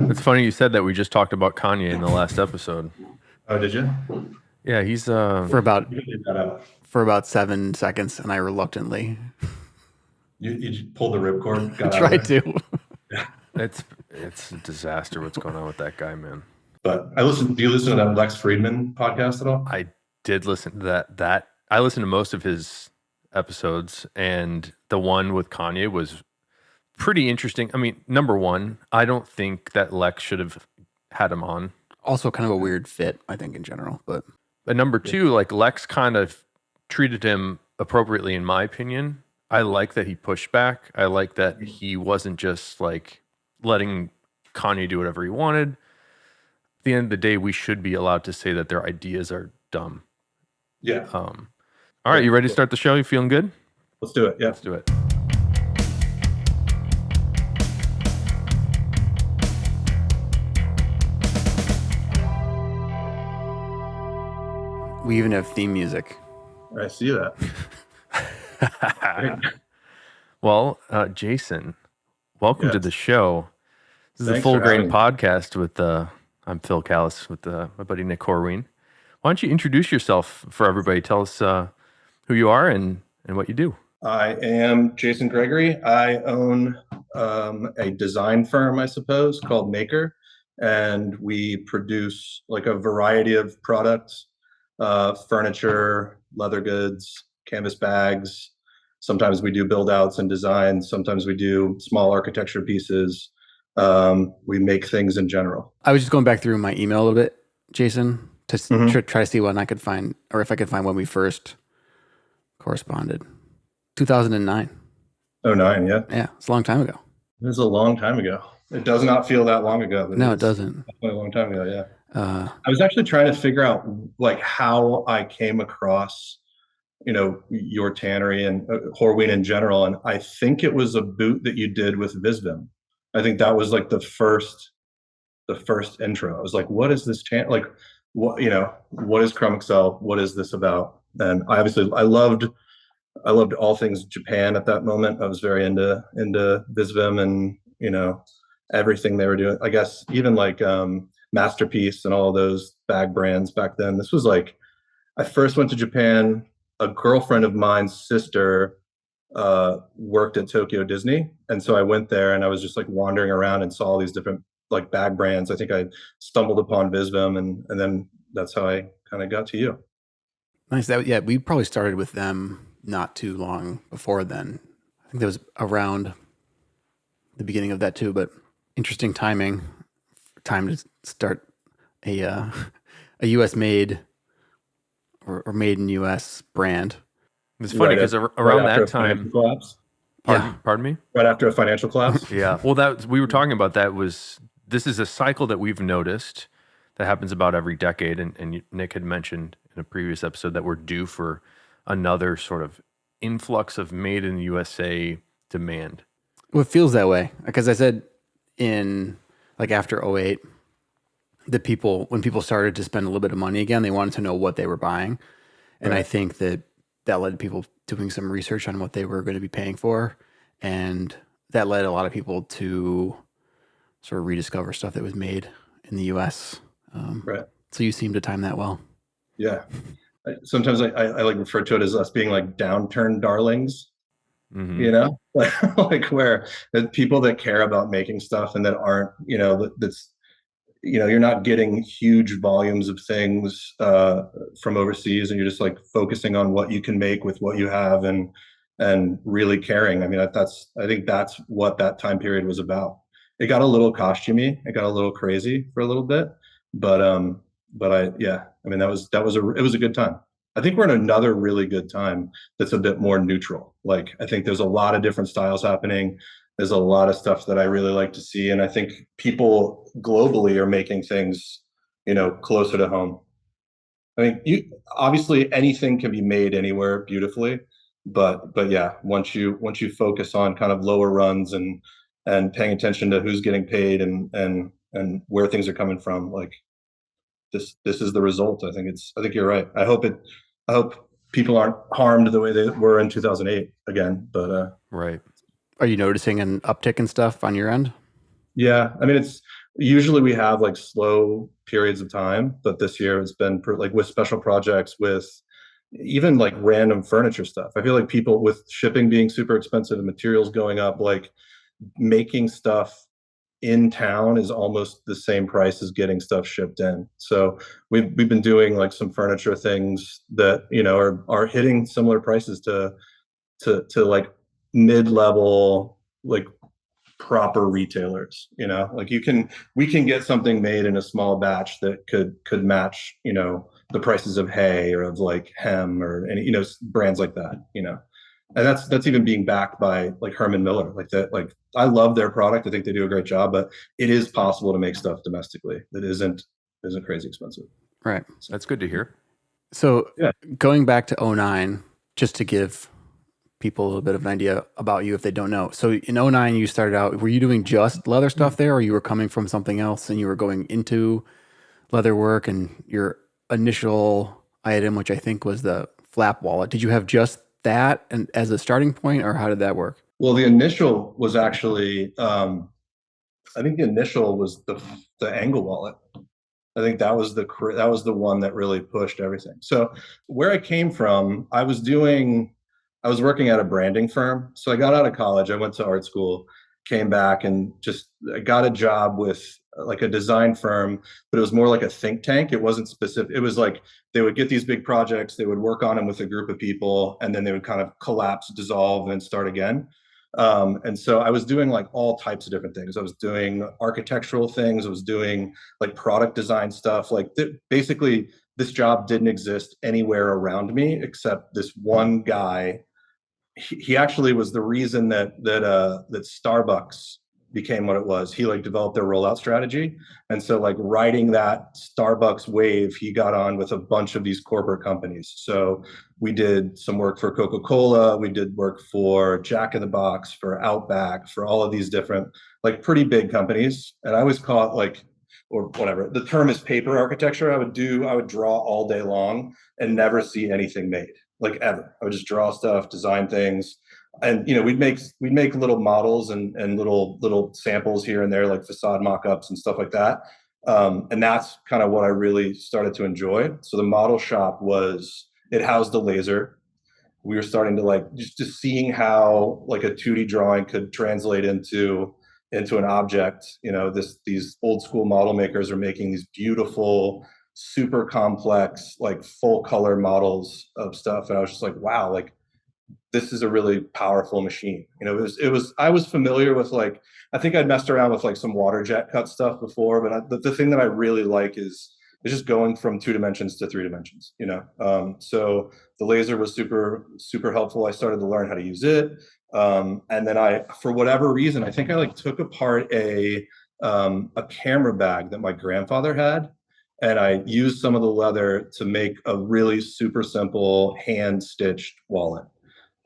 It's funny you said that. We just talked about Kanye in the last episode. Oh, did you? Yeah, he's for about You can leave that out. 7 seconds, and I reluctantly You just pulled the ripcord, got out of tried there. to. it's a disaster what's going on with that guy, man. But I listen. Do you listen to that Lex Friedman podcast at all? I did listen to that. I listened to most of his episodes, and the one with Kanye was pretty interesting. I mean, number one, I don't think that Lex should have had him on. Also, kind of a weird fit, I think, in general. But number two, like Lex kind of treated him appropriately, in my opinion. I like that he pushed back. I like that he wasn't just like letting Kanye do whatever he wanted. At the end of the day, we should be allowed to say that their ideas are dumb. Yeah. All right, you ready to start the show? You feeling good? Let's do it. Yeah. Let's do it. we even have theme music. I see that. Well, Jason, welcome to Yes. the show. This is Thanks a full for grain having me. podcast with I'm Phil Callis with my buddy Nick Horween. Why don't you introduce yourself for everybody? Tell us who you are and what you do. I am Jason Gregory. I own a design firm, I suppose, called MAKR, and we produce like a variety of products: furniture, leather goods, canvas bags. Sometimes we do build outs and designs. Sometimes we do small architecture pieces. We make things in general. I was just going back through my email a little bit, Jason, to try to see when I could find, or if I could find when we first corresponded. 2009. Oh, 9, yeah. Yeah, it's a long time ago. It was a long time ago. It does not feel that long ago. But No, it it's doesn't. definitely a long time ago, yeah. I was actually trying to figure out like how I came across, your tannery and Horween in general. And I think it was a boot that you did with Visvim. I think that was like the first intro. I was like, what is this like what is Chrome Excel? What is this about? And I loved all things Japan at that moment. I was very into Visvim and everything they were doing. I guess even like Masterpiece and all of those bag brands back then. This was like I first went to Japan. A girlfriend of mine's sister worked at Tokyo Disney, and so I went there and I was just like wandering around and saw all these different like bag brands. I think I stumbled upon Visvim, and then that's how I kind of got to you. Nice. Yeah, we probably started with them not too long before then. I think that was around the beginning of that too, but interesting timing. Time to start a U.S. made or made in U.S. brand. It's funny because around that time, pardon me, right after a financial collapse. Yeah, well, we were talking about that. This is a cycle that we've noticed that happens about every decade, and Nick had mentioned in a previous episode that we're due for another sort of influx of made in the USA demand. Well, it feels that way because I said in like after 08, when people started to spend a little bit of money again, they wanted to know what they were buying. And right. I think that led to people doing some research on what they were going to be paying for. And that led a lot of people to sort of rediscover stuff that was made in the US. Right. So you seem to time that well. Yeah. Sometimes I like refer to it as us being like downturn darlings, like where the people that care about making stuff and that aren't, that's, you're not getting huge volumes of things from overseas, and you're just like focusing on what you can make with what you have and really caring. I mean, I think that's what that time period was about. It got a little costumey. It got a little crazy for a little bit, but it was a good time. I think we're in another really good time that's a bit more neutral. Like, I think there's a lot of different styles happening. There's a lot of stuff that I really like to see. And I think people globally are making things, closer to home. I mean, obviously anything can be made anywhere beautifully, but yeah, once you focus on kind of lower runs and paying attention to who's getting paid and where things are coming from, like this is the result. I think you're right. I hope people aren't harmed the way they were in 2008 again, but right. Are you noticing an uptick in stuff on your end? Yeah, I mean, Usually we have like slow periods of time, but this year it's been like with special projects, with even like random furniture stuff. I feel like people, with shipping being super expensive and materials going up, like making stuff in town is almost the same price as getting stuff shipped in. So we've been doing like some furniture things that, you know, are hitting similar prices to like mid-level, like proper retailers, you know, like we can get something made in a small batch that could match, you know, the prices of Hay or of like Hem or any, you know, brands like that, you know. And that's even being backed by like Herman Miller, like that. Like I love their product. I think they do a great job, but it is possible to make stuff domestically that isn't crazy expensive. Right. That's good to hear. So Yeah. going back to '09, just to give people a little bit of an idea about you if they don't know. So in '09, you started out, were you doing just leather stuff there, or you were coming from something else and you were going into leather work, and your initial item, which I think was the flap wallet, did you have just that and as a starting point, or how did that work? Well, the initial was actually, I think the initial was the angle wallet. I think that was the one that really pushed everything. So where I came from, I was working at a branding firm. So I got out of college, I went to art school, came back and just I got a job with like a design firm, but it was more like a think tank. It wasn't specific. It was like they would get these big projects, they would work on them with a group of people, and then they would kind of collapse, dissolve, and start again. And so I was doing like all types of different things. I was doing architectural things. I was doing like product design stuff. Like basically, this job didn't exist anywhere around me except this one guy. He actually was the reason that Starbucks became what it was. He like developed their rollout strategy, and so like riding that Starbucks wave, he got on with a bunch of these corporate companies. So we did some work for Coca-Cola, we did work for Jack in the Box, for Outback, for all of these different like pretty big companies. And I always call it like, or whatever the term is, paper architecture. I would draw all day long and never see anything made, like ever. I would just draw stuff, design things, and you know we'd make little models and little samples here and there, like facade mock-ups and stuff like that. And that's kind of what I really started to enjoy. So the model shop was, it housed a laser. We were starting to like just seeing how like a 2D drawing could translate into an object. You know, these old school model makers are making these beautiful, super complex, like full color models of stuff, and I was just like, wow, like this is a really powerful machine. You know, I was familiar with like, I think I'd messed around with like some water jet cut stuff before, but the thing that I really like is just going from 2 dimensions to 3 dimensions, you know? So the laser was super helpful. I started to learn how to use it. And then for whatever reason, I think I like took apart a camera bag that my grandfather had, and I used some of the leather to make a really super simple hand stitched wallet.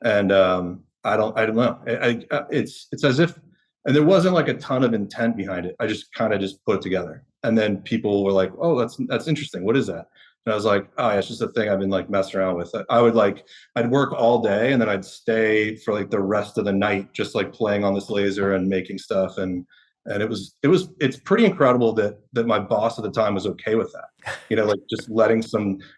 And I don't know. It's as if, and there wasn't like a ton of intent behind it. I just kind of just put it together, and then people were like, "Oh, that's interesting. What is that?" And I was like, "Oh, yeah, it's just a thing I've been like messing around with." I'd work all day, and then I'd stay for like the rest of the night, just like playing on this laser and making stuff. And it's pretty incredible that my boss at the time was okay with that. You know, like just letting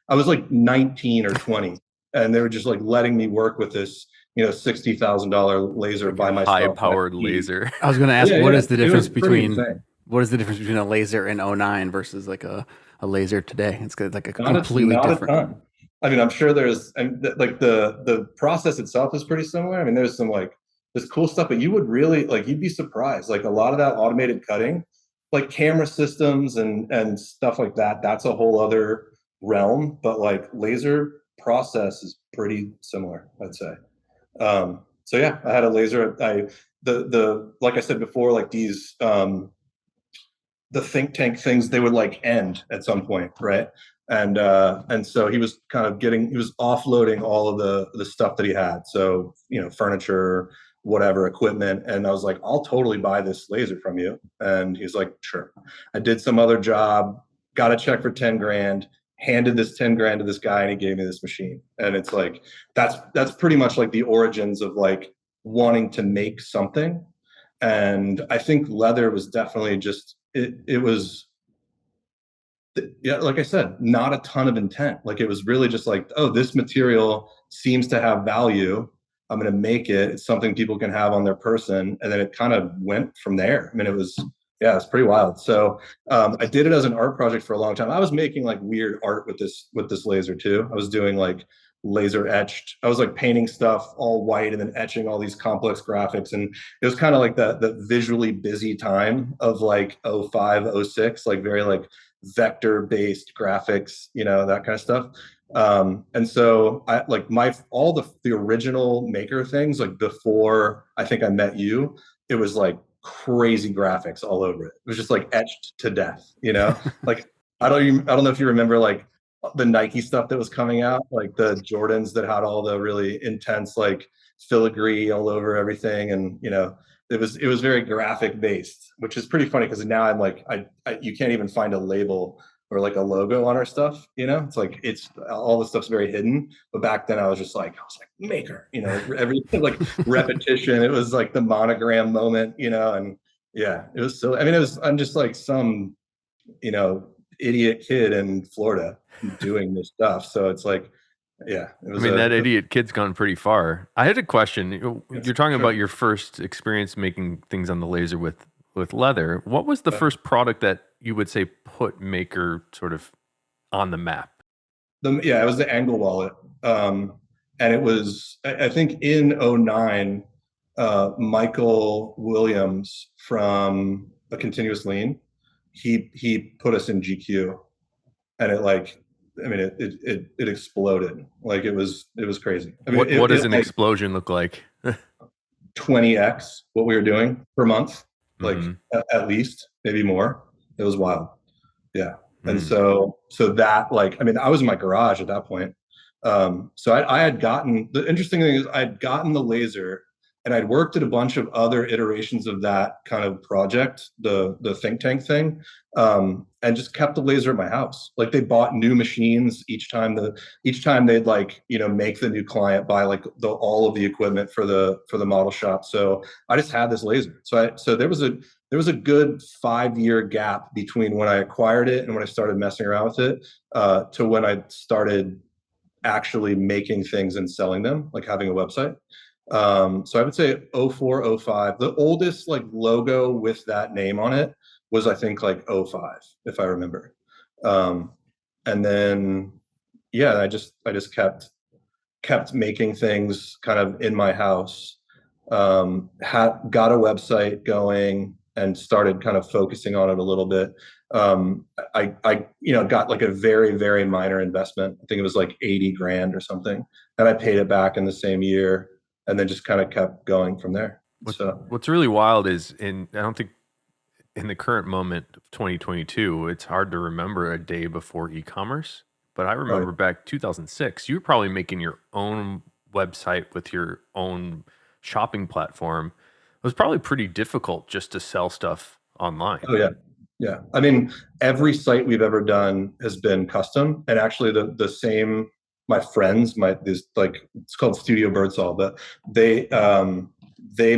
I was like 19 or 20, and they were just like letting me work with this, you know, $60,000 laser by myself. High-powered laser. I was going to ask, Yeah, what yeah. is the It difference was pretty between insane. what is the difference between a laser in '09 versus like a laser today? It's like a Not completely not a different. ton. I mean, I'm sure and like the process itself is pretty similar. I mean, there's some like this cool stuff, but you would really like, you'd be surprised. Like a lot of that automated cutting, like camera systems and stuff like that, that's a whole other realm. But like laser process is pretty similar, I'd say. So yeah, I had a laser. The like I said before, like these the think tank things, they would like end at some point, right? And so he was he was offloading all of the stuff that he had. So, you know, furniture, whatever, equipment. And I was like, I'll totally buy this laser from you. And he's like, sure. I did some other job, got a check for 10 grand, handed this 10 grand to this guy, and he gave me this machine. And it's like, that's pretty much like the origins of like wanting to make something. And I think leather was definitely just it was, yeah, like I said, not a ton of intent. Like it was really just like, oh, this material seems to have value. I'm going to make it. It's something people can have on their person. And then it kind of went from there. I mean, it was, yeah, it's pretty wild. So I did it as an art project for a long time. I was making like weird art with this laser too. I was doing like laser etched. I was like painting stuff all white and then etching all these complex graphics. And it was kind of like the visually busy time of like 05, 06, like very like vector based graphics, you know, that kind of stuff. And so I like all the original Maker things, like before I think I met you, it was like crazy graphics all over it. It was just like etched to death, you know? Like I don't know if you remember like the Nike stuff that was coming out, like the Jordans that had all the really intense like filigree all over everything. And you know, it was very graphic based, which is pretty funny because now I'm like you can't even find a label or like a logo on our stuff, you know. It's like it's all the stuff's very hidden. But back then I was like Maker, you know, everything like repetition. It was like the monogram moment, you know. And yeah, it was so, I mean, I'm just like some, you know, idiot kid in Florida doing this stuff. So it's like, yeah, it was, I mean, that idiot kid's gone pretty far. I had a question. You're talking about your first experience making things on the laser with leather. What was the first product that you would say put Maker sort of on the map? It was the Angle wallet. And it was, I think in '09, Michael Williams from A Continuous Lean, he put us in GQ, and it like, I mean, it exploded. Like it was crazy. I mean, what does an explosion look like? 20x what we were doing per month, like at least, maybe more. It was wild. Yeah. And so that, like, I mean, I was in my garage at that point. So I had gotten, the interesting thing is I'd gotten the laser and I'd worked at a bunch of other iterations of that kind of project, the think tank thing, and just kept the laser at my house. Like they bought new machines each time they'd like, you know, make the new client buy like all of the equipment for the model shop. So I just had this laser. So there was a good 5-year gap between when I acquired it and when I started messing around with it, to when I started actually making things and selling them, like having a website. So I would say '04, '05. The oldest like logo with that name on it was I think like '05, if I remember. And then yeah, I just kept making things kind of in my house. Got a website going and started kind of focusing on it a little bit. I you know, got like a very, very minor investment. I think it was like 80 grand or something. And I paid it back in the same year and then just kind of kept going from there. What's really wild is I don't think in the current moment of 2022, it's hard to remember a day before e-commerce. But I remember back 2006, you were probably making your own website with your own shopping platform. It was probably pretty difficult just to sell stuff online. Oh yeah. Yeah. I mean, every site we've ever done has been custom. And actually the same, my friends, it's called Studio Birdsall, but they've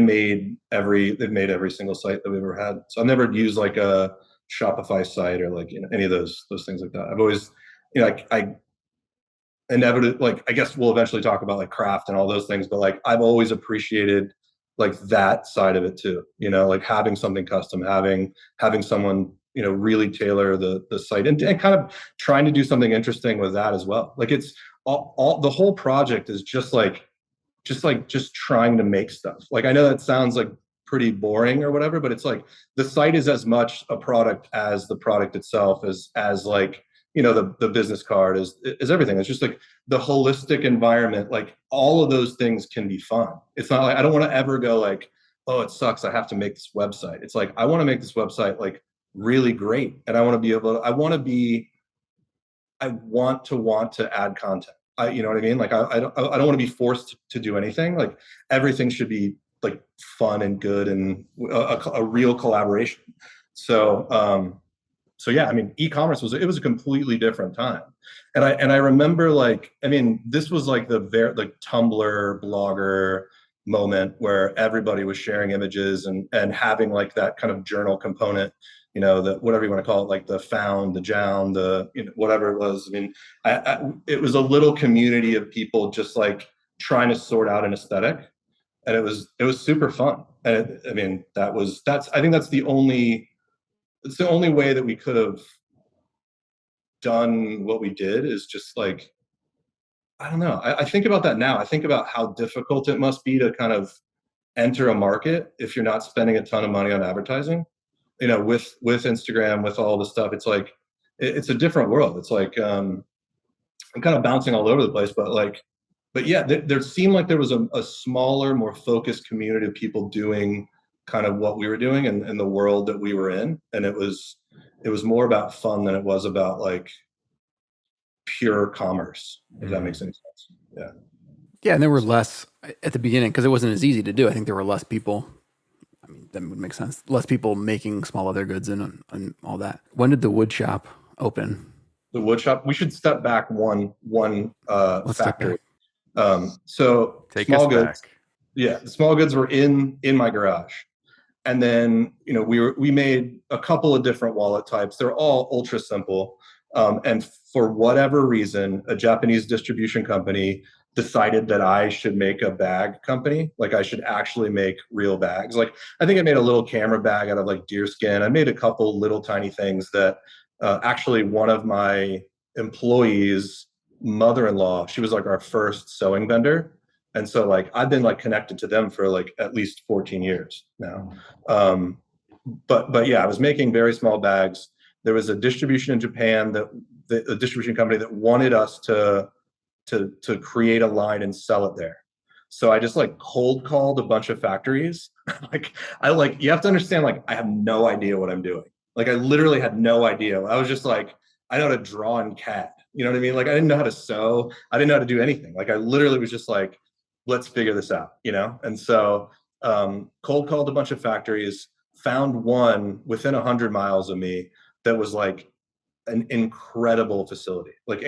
made every single site that we've ever had. So I've never used like a Shopify site or like, you know, any of those things like that. I've always, you know, I inevitably, like, I guess we'll eventually talk about like craft and all those things, but like I've always appreciated like that side of it too, you know, like having something custom, having someone, you know, really tailor the site and kind of trying to do something interesting with that as well. Like it's all the whole project is just trying to make stuff. Like I know that sounds like pretty boring or whatever, but it's like the site is as much a product as the product itself, as like, you know, the business card is everything. It's just like the holistic environment, like all of those things can be fun. It's not like I don't want to ever go like, oh, it sucks, I have to make this website. It's like I want to make this website like really great, and I want to want to add content. You know what I mean? Like I don't want to be forced to do anything. Like everything should be like fun and good and a real collaboration. So yeah, I mean, e-commerce was a completely different time, and I remember like, I mean, this was like the very like Tumblr blogger moment where everybody was sharing images and having like that kind of journal component. the whatever you want to call it, like the found, the jound, the whatever it was. I mean, it was a little community of people just like trying to sort out an aesthetic, and it was super fun. And I mean, I think that's the only way that we could have done what we did, is just like, I don't know. I think about that now. I think about how difficult it must be to kind of enter a market if you're not spending a ton of money on advertising. With Instagram, with all the stuff, it's like it's a different world. It's like I'm kind of bouncing all over the place, but yeah, there seemed like there was a smaller, more focused community of people doing kind of what we were doing and the world that we were in, and it was more about fun than it was about like pure commerce, if that makes any sense. Yeah. Yeah, and there were less at the beginning because it wasn't as easy to do. I think there were less people. I mean, that would make sense. Less people making small leather goods and all that. When did the wood shop open? The wood shop. We should step back one Let's step factory. back. So Take small us goods. back. Yeah, the small goods were in my garage, and then we made a couple of different wallet types. They're all ultra simple, and for whatever reason, a Japanese distribution company decided that I should make a bag company. Like I should actually make real bags. Like I think I made a little camera bag out of like deer skin. I made a couple little tiny things that actually one of my employees' mother-in-law, she was like our first sewing vendor. And so like I've been like connected to them for like at least 14 years now. But yeah, I was making very small bags. There was a distribution in Japan a distribution company that wanted us to create a line and sell it there. So I just like cold called a bunch of factories. You have to understand, like I have no idea what I'm doing. Like I literally had no idea. I was just like, I know how to draw in CAD. You know what I mean? Like I didn't know how to sew. I didn't know how to do anything. Like I literally was just like, let's figure this out, And so cold called a bunch of factories, found one within 100 miles of me that was like an incredible facility, like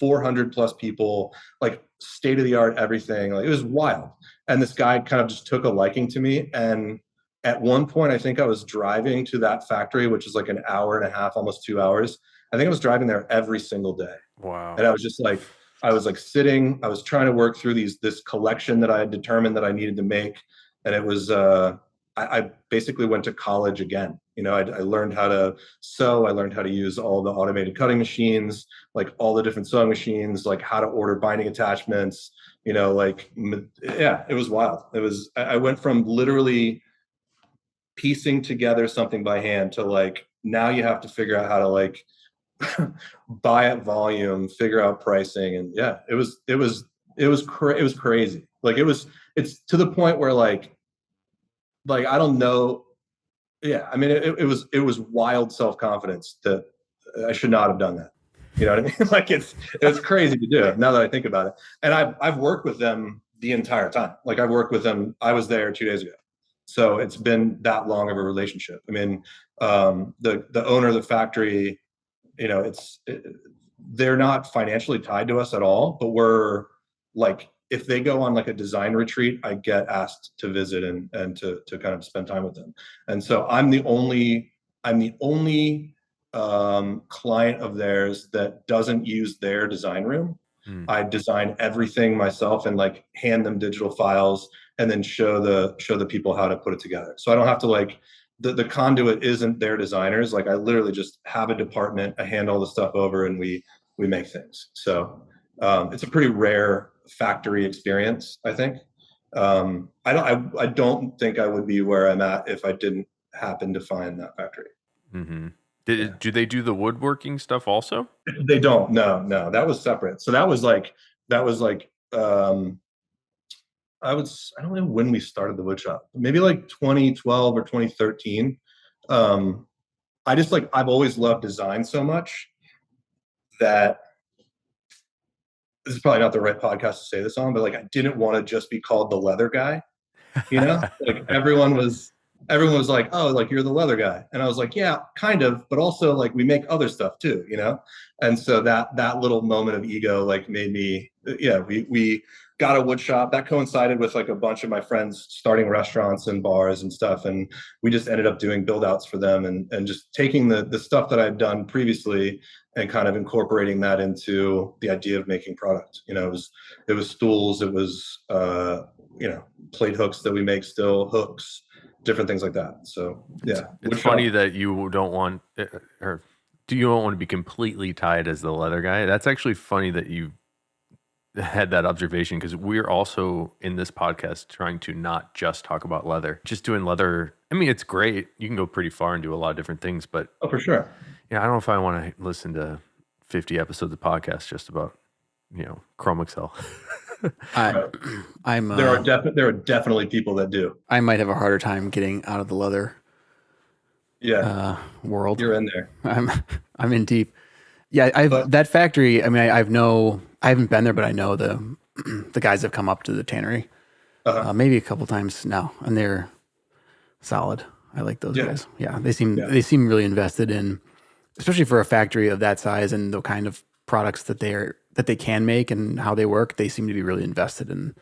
400 plus people, like state of the art, everything. Like it was wild. And this guy kind of just took a liking to me. And at one point, I think I was driving to that factory, which is like an hour and a half, almost 2 hours. I think I was driving there every single day. Wow. And I was just like, I was like sitting, I was trying to work through this collection that I had determined that I needed to make. And it was, I basically went to college again. I learned how to sew. I learned how to use all the automated cutting machines, like all the different sewing machines, like how to order binding attachments, yeah, it was wild. I went from literally piecing together something by hand to like, now you have to figure out how to like buy at volume, figure out pricing. And yeah, it was crazy. Like it's to the point where like I don't know. Yeah. I mean, it was wild self-confidence that I should not have done that. You know what I mean? Like it's crazy to do now that I think about it. And I've worked with them the entire time. Like I've worked with them. I was there 2 days ago. So it's been that long of a relationship. I mean, the owner of the factory, they're not financially tied to us at all, but we're like, if they go on like a design retreat, I get asked to visit and to kind of spend time with them. And so I'm the only client of theirs that doesn't use their design room. I design everything myself and like hand them digital files and then show the people how to put it together. So I don't have to like, the conduit isn't their designers. Like I literally just have a department, I hand all the stuff over and we make things. So it's a pretty rare factory experience, I think. I don't think I would be where I'm at if I didn't happen to find that factory. Mm-hmm. Do they do the woodworking stuff also? They don't. No, that was separate. So that was like I don't know when we started the wood shop, maybe like 2012 or 2013. I just like, I've always loved design so much that this is probably not the right podcast to say this on, but like I didn't want to just be called the leather guy, like everyone was everyone was like, oh, like you're the leather guy. And I was like, yeah, kind of, but also like we make other stuff too, you know? And so that little moment of ego like made me, yeah, we got a wood shop that coincided with like a bunch of my friends starting restaurants and bars and stuff. And we just ended up doing build outs for them and just taking the stuff that I'd done previously and kind of incorporating that into the idea of making product. You know, it was stools, it was plate hooks that we make still, hooks, different things like that. So yeah, it's funny that you don't want, or do you don't want to be completely tied as the leather guy? That's actually funny that you had that observation, because we're also in this podcast trying to not just talk about leather, just doing leather. I mean, it's great. You can go pretty far and do a lot of different things, but oh, for sure. Yeah, I don't know if I want to listen to 50 episodes of podcasts just about, Chrome Excel. There are definitely people that do. I might have a harder time getting out of the leather world. You're in there. I'm in deep. Yeah, that factory. I mean, I haven't been there, but I know the the guys have come up to the tannery maybe a couple times now, and they're solid. I like those guys. Yeah, they seem really invested in, especially for a factory of that size and the kind of products that they can make and how they work. They seem to be really invested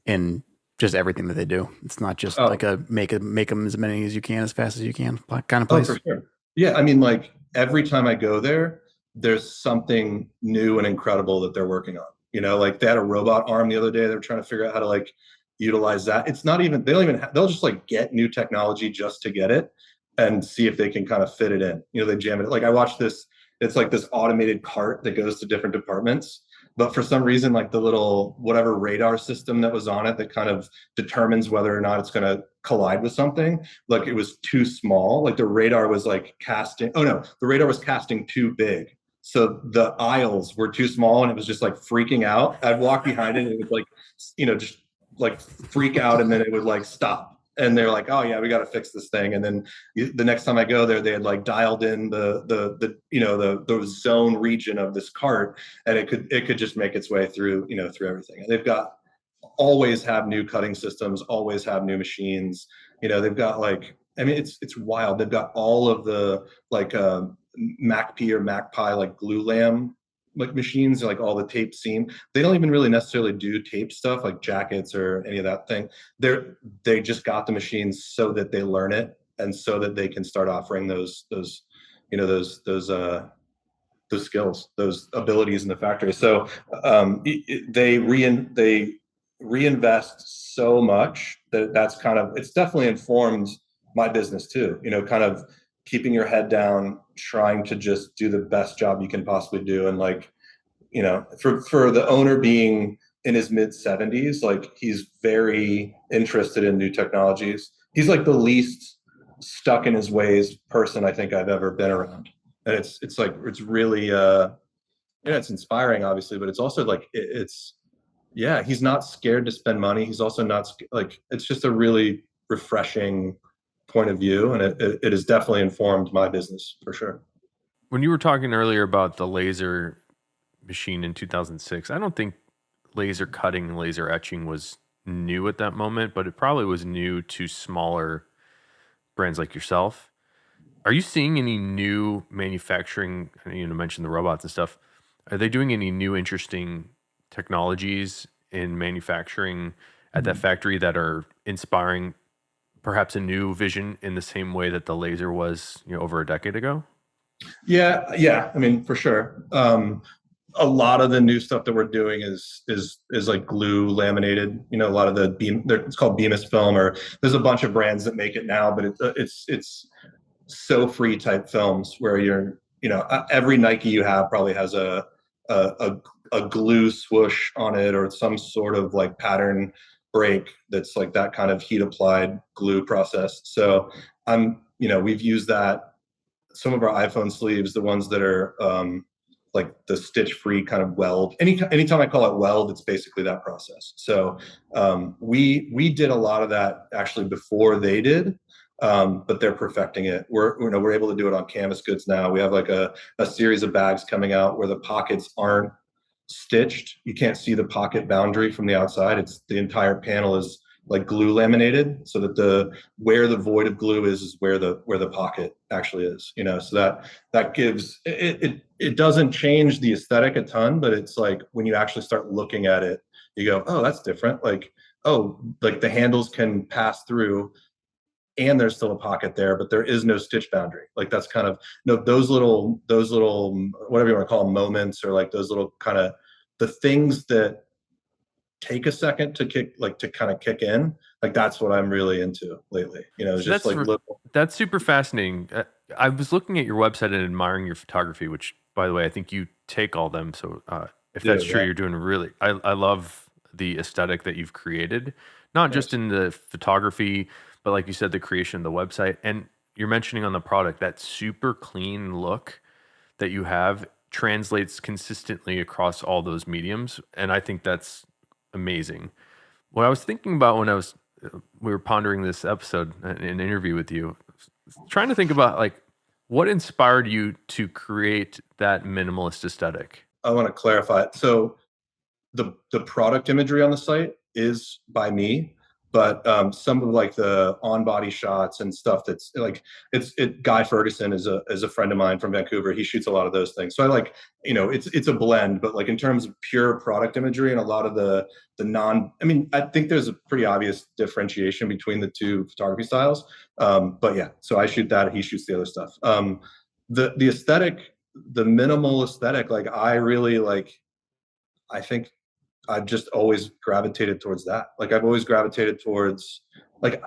in just everything that they do. It's not just like a make them as many as you can, as fast as you can kind of place. Oh, for sure. Yeah, I mean, like every time I go there, there's something new and incredible that they're working on. You know, like they had a robot arm the other day. They were trying to figure out how to like utilize that. It's not even, they'll just like get new technology just to get it and see if they can kind of fit it in. You know, they jam it. Like I watched this, it's like this automated cart that goes to different departments. But for some reason, like the little whatever radar system that was on it that kind of determines whether or not it's going to collide with something, like it was too small. Like the radar was like casting. Oh no, the radar was casting too big. So the aisles were too small and it was just like freaking out. I'd walk behind it and it would like, just like freak out and then it would like stop. And they're like, oh yeah, we got to fix this thing. And then the next time I go there, they had like dialed in the zone region of this cart, and it could just make its way through through everything. And they've got always have new cutting systems, always have new machines. They've got like, I mean, it's wild. They've got all of the like MACP or MACPI like glue lam like machines, like all the tape seam. They don't even really necessarily do tape stuff like jackets or any of that thing. They just got the machines so that they learn it and so that they can start offering those skills, those abilities in the factory. So they reinvest so much that's kind of, it's definitely informed my business too. Kind of keeping your head down, trying to just do the best job you can possibly do. And like, for the owner being in his mid 70s, like he's very interested in new technologies. He's like the least stuck in his ways person I think I've ever been around. And it's like, it's really, it's inspiring obviously, but it's also like, he's not scared to spend money. He's also not like, it's just a really refreshing point of view, and it has definitely informed my business for sure. When you were talking earlier about the laser machine in 2006, I don't think laser cutting, laser etching was new at that moment, but it probably was new to smaller brands like yourself. Are you seeing any new manufacturing? You mentioned the robots and stuff. Are they doing any new interesting technologies in manufacturing at that factory that are inspiring perhaps a new vision in the same way that the laser was, over a decade ago? Yeah. I mean, for sure. A lot of the new stuff that we're doing is like glue laminated. A lot of the beam, it's called Bemis film, or there's a bunch of brands that make it now, but it's so free type films where every Nike you have probably has a glue swoosh on it or some sort of like pattern break that's like that kind of heat applied glue process. So we've used that. Some of our iPhone sleeves, the ones that are like the stitch free kind of weld. Anytime I call it weld, it's basically that process. So we did a lot of that actually before they did. But they're perfecting it. We're able to do it on canvas goods now. We have like a series of bags coming out where the pockets aren't stitched. You can't see the pocket boundary from the outside. It's the entire panel is like glue laminated, so that where the void of glue is where the pocket actually is, you know. So that gives it doesn't change the aesthetic a ton, but it's like when you actually start looking at it, you go, oh, that's different. Like, oh, like the handles can pass through and there's still a pocket there, but there is no stitch boundary. Like that's kind of, you know, those little whatever you want to call them, moments, or like those little kind of the things that take a second to kind of kick in. Like that's what I'm really into lately. You know, it's So just like little. that's super fascinating. I was looking at your website and admiring your photography, which, by the way, I think you take all them. So if that's true, Yeah. you're doing really. I love the aesthetic that you've created, not just Thanks. in the photography, but like you said, the creation of the website, and you're mentioning on the product that super clean look that you have translates consistently across all those mediums, and I think that's amazing. What I was thinking about when we were pondering this episode, an interview with you, trying to think about like what inspired you to create that minimalist aesthetic. I want to clarify it. So the product imagery on the site is by me, but some of like the on body shots and stuff that's like Guy Ferguson is a friend of mine from Vancouver. He shoots a lot of those things. So I like, you know, it's a blend, but like in terms of pure product imagery and a lot of the non, I mean, I think there's a pretty obvious differentiation between the two photography styles. But yeah, so I shoot that, he shoots the other stuff. The aesthetic, the minimal aesthetic, like I really like, I think I've just always gravitated towards that. Like I've always gravitated towards like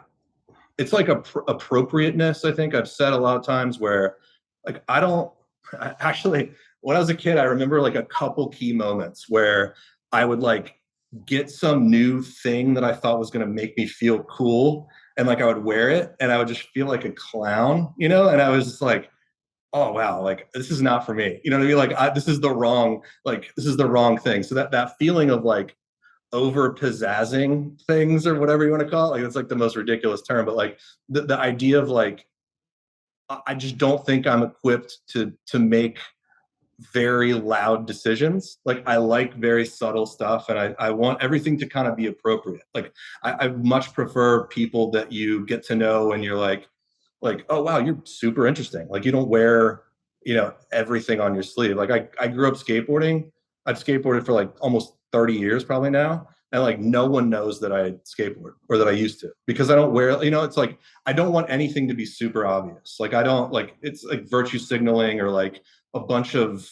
it's like appropriateness. I think I've said a lot of times where like actually when I was a kid, I remember like a couple key moments where I would like get some new thing that I thought was going to make me feel cool, and like I would wear it and I would just feel like a clown, you know. And I was just like, oh wow, like this is not for me, you know what I mean? Like this is the wrong thing. So that feeling of like over pizzazzing things or whatever you want to call it, like it's like the most ridiculous term, but like the idea of like I just don't think I'm equipped to make very loud decisions. Like I like very subtle stuff, and I want everything to kind of be appropriate. Like I much prefer people that you get to know and you're like, oh wow, you're super interesting. Like you don't wear, you know, everything on your sleeve. Like I grew up skateboarding. I've skateboarded for like almost 30 years probably now. And like no one knows that I skateboard or that I used to, because I don't wear, you know, it's like I don't want anything to be super obvious. Like I don't like, it's like virtue signaling or like a bunch of,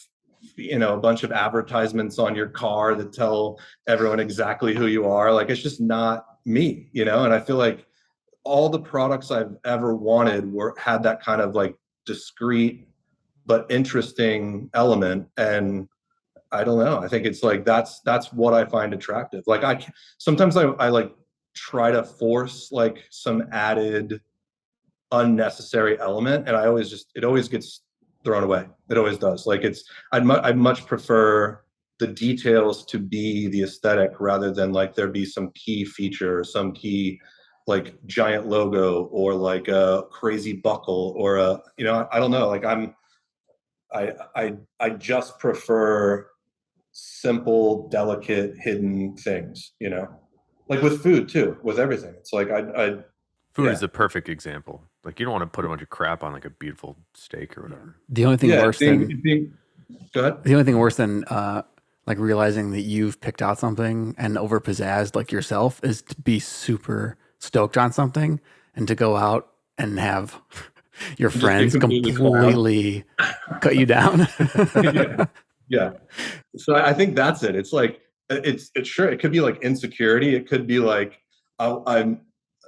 you know, a bunch of advertisements on your car that tell everyone exactly who you are. Like it's just not me, you know. And I feel like all the products I've ever wanted had that kind of like discreet but interesting element. And I don't know, I think it's like that's what I find attractive. Like sometimes I like try to force like some added unnecessary element, and it always gets thrown away. It always does. Like I'd much prefer the details to be the aesthetic rather than like there be some key feature or some key like giant logo or like a crazy buckle or a, you know, I don't know, like I just prefer simple, delicate, hidden things, you know. Like with food too, with everything. It's like Food yeah. is the perfect example. Like you don't want to put a bunch of crap on like a beautiful steak or whatever. The only thing Yeah, worse than go ahead. the only thing worse than like realizing that you've picked out something and over pizzazzed like yourself is to be super stoked on something and to go out and have your Just be friends completely cut you down. Yeah. Yeah. So I think that's it. It's like it's sure it could be like insecurity. It could be like I'm,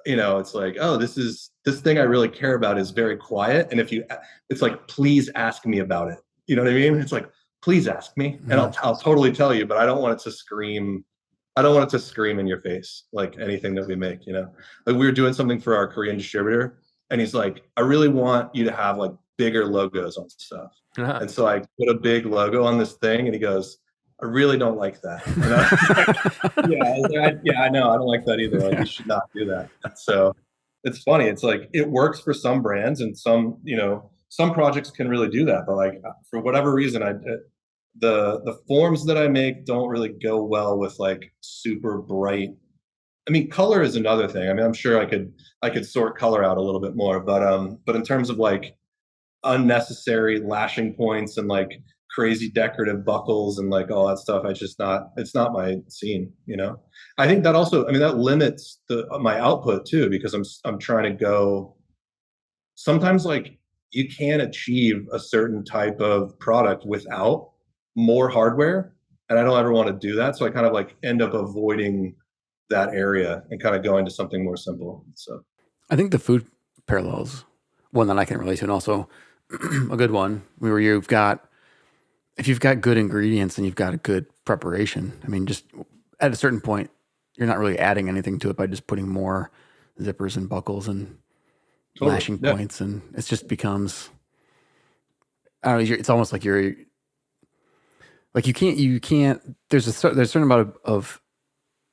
you know, it's like, oh, this thing I really care about is very quiet. And it's like, please ask me about it. You know what I mean? It's like, please ask me, and I'll totally tell you. But I don't want it to scream. I don't want it to scream in your face like anything that we make. You know, like we were doing something for our Korean distributor, and he's like, I really want you to have like bigger logos on stuff. And so I put a big logo on this thing, and he goes, I really don't like that. And I was like, yeah, I know. I don't like that either. Like, you should not do that. So it's funny. It's like, it works for some brands and some, you know, some projects can really do that. But like, for whatever reason, the forms that I make don't really go well with like super bright I mean, color is another thing. I mean, I'm sure I could sort color out a little bit more, but in terms of like unnecessary lashing points and like crazy decorative buckles and like all that stuff, it's not my scene, you know. I think that also, I mean, that limits the my output too, because I'm trying to go sometimes like you can achieve a certain type of product without more hardware, and I don't ever want to do that, so I kind of like end up avoiding that area and kind of going to something more simple. So I think the food parallels, one that I can relate to, and also a good one where you've got, if you've got good ingredients and you've got a good preparation, I mean, just at a certain point, you're not really adding anything to it by just putting more zippers and buckles and totally, lashing yeah, points, and it just becomes, I don't know, it's almost like you're like you can't. There's there's a certain amount of